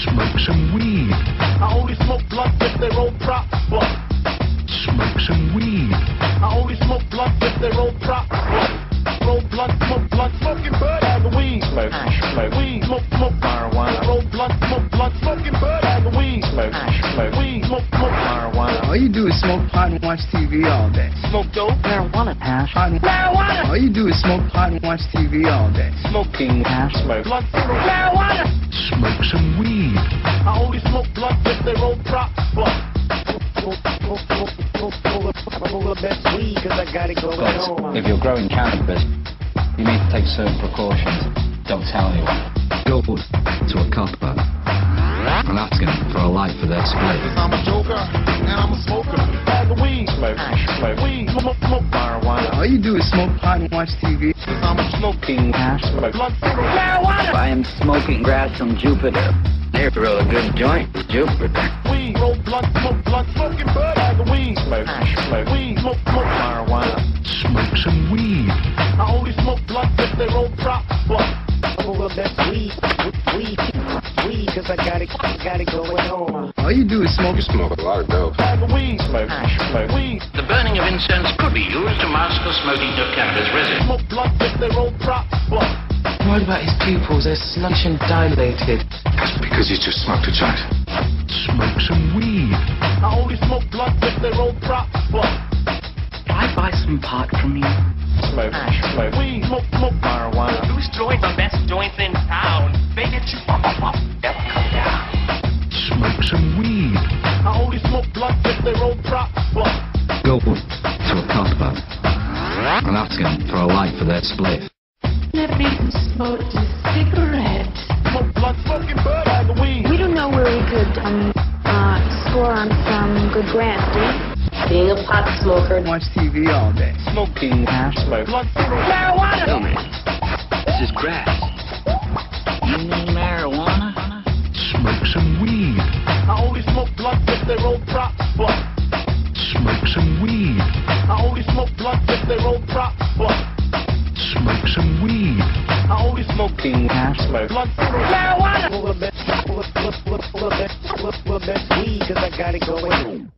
Smoke some weed. I only smoke blunts if they roll prop. Smoke some weed. I only smoke blunts if they roll prop. Roll blunt, smoking bud, bag of weed. Smoke weed, smoke marijuana. Roll blunt, smoking bud, bag of weed. Smoke weed, smoke marijuana. All you do is smoke pot and watch TV all day. Smoke dope, marijuana, hash. Marijuana. All you do is smoke pot and watch TV all day. Smoking hash. Smoke blunt, marijuana. Smoke some weed. I only smoke blunts if they roll prop. If you're growing cannabis, you need to take certain precautions. Don't tell anyone. Go to a copper and ask him for a light for their split. I'm a joker and I'm a smoker. Bag of weed, Smoke weed, smoke marijuana. All you do is smoke pot and watch TV. I'm a Smoking hash. blunt, marijuana. I am smoking grass from Jupiter. Here's a really good joint, Jupiter. Weed, roll blunt, smoking bud, bag of weed. Weed, smoke marijuana. Smoke some weed. I only smoke blunts if they roll prop. Weed, cause I got it going on. All you do is smoke. You smoke a lot of dope. Bag of weed, weed. The burning of incense could be used to mask the smoking of cannabis resin. Smoke blunts if they roll prop. What about his pupils? They're sluggish and dilated. That's because you just smoked a joint. Smoke some weed. I only smoke blunts if they roll prop. Can I buy some pot from you? Smoke weed, smoke marijuana. Who's joint the best joints in town? They get you up. Never come down. Smoke some weed. I only smoke blunts if they roll prop. Go to a copper and ask him for a light for their split. Never even smoked a cigarette. Smoke blunt, smoking bud, bag of weed. We don't know where we could score on some good grants, do we? Being a pot smoker. Watch TV all day. Smoking hash. Blunt, marijuana. Tell me, this is grass. You mean marijuana? Smoke some weed. I only smoke blunts if they roll prop. Smoke some weed. I only smoke blunts if they roll prop. Smoke some weed. I only smoking hash. Blunt, marijuana. Weed, cause I got it going on.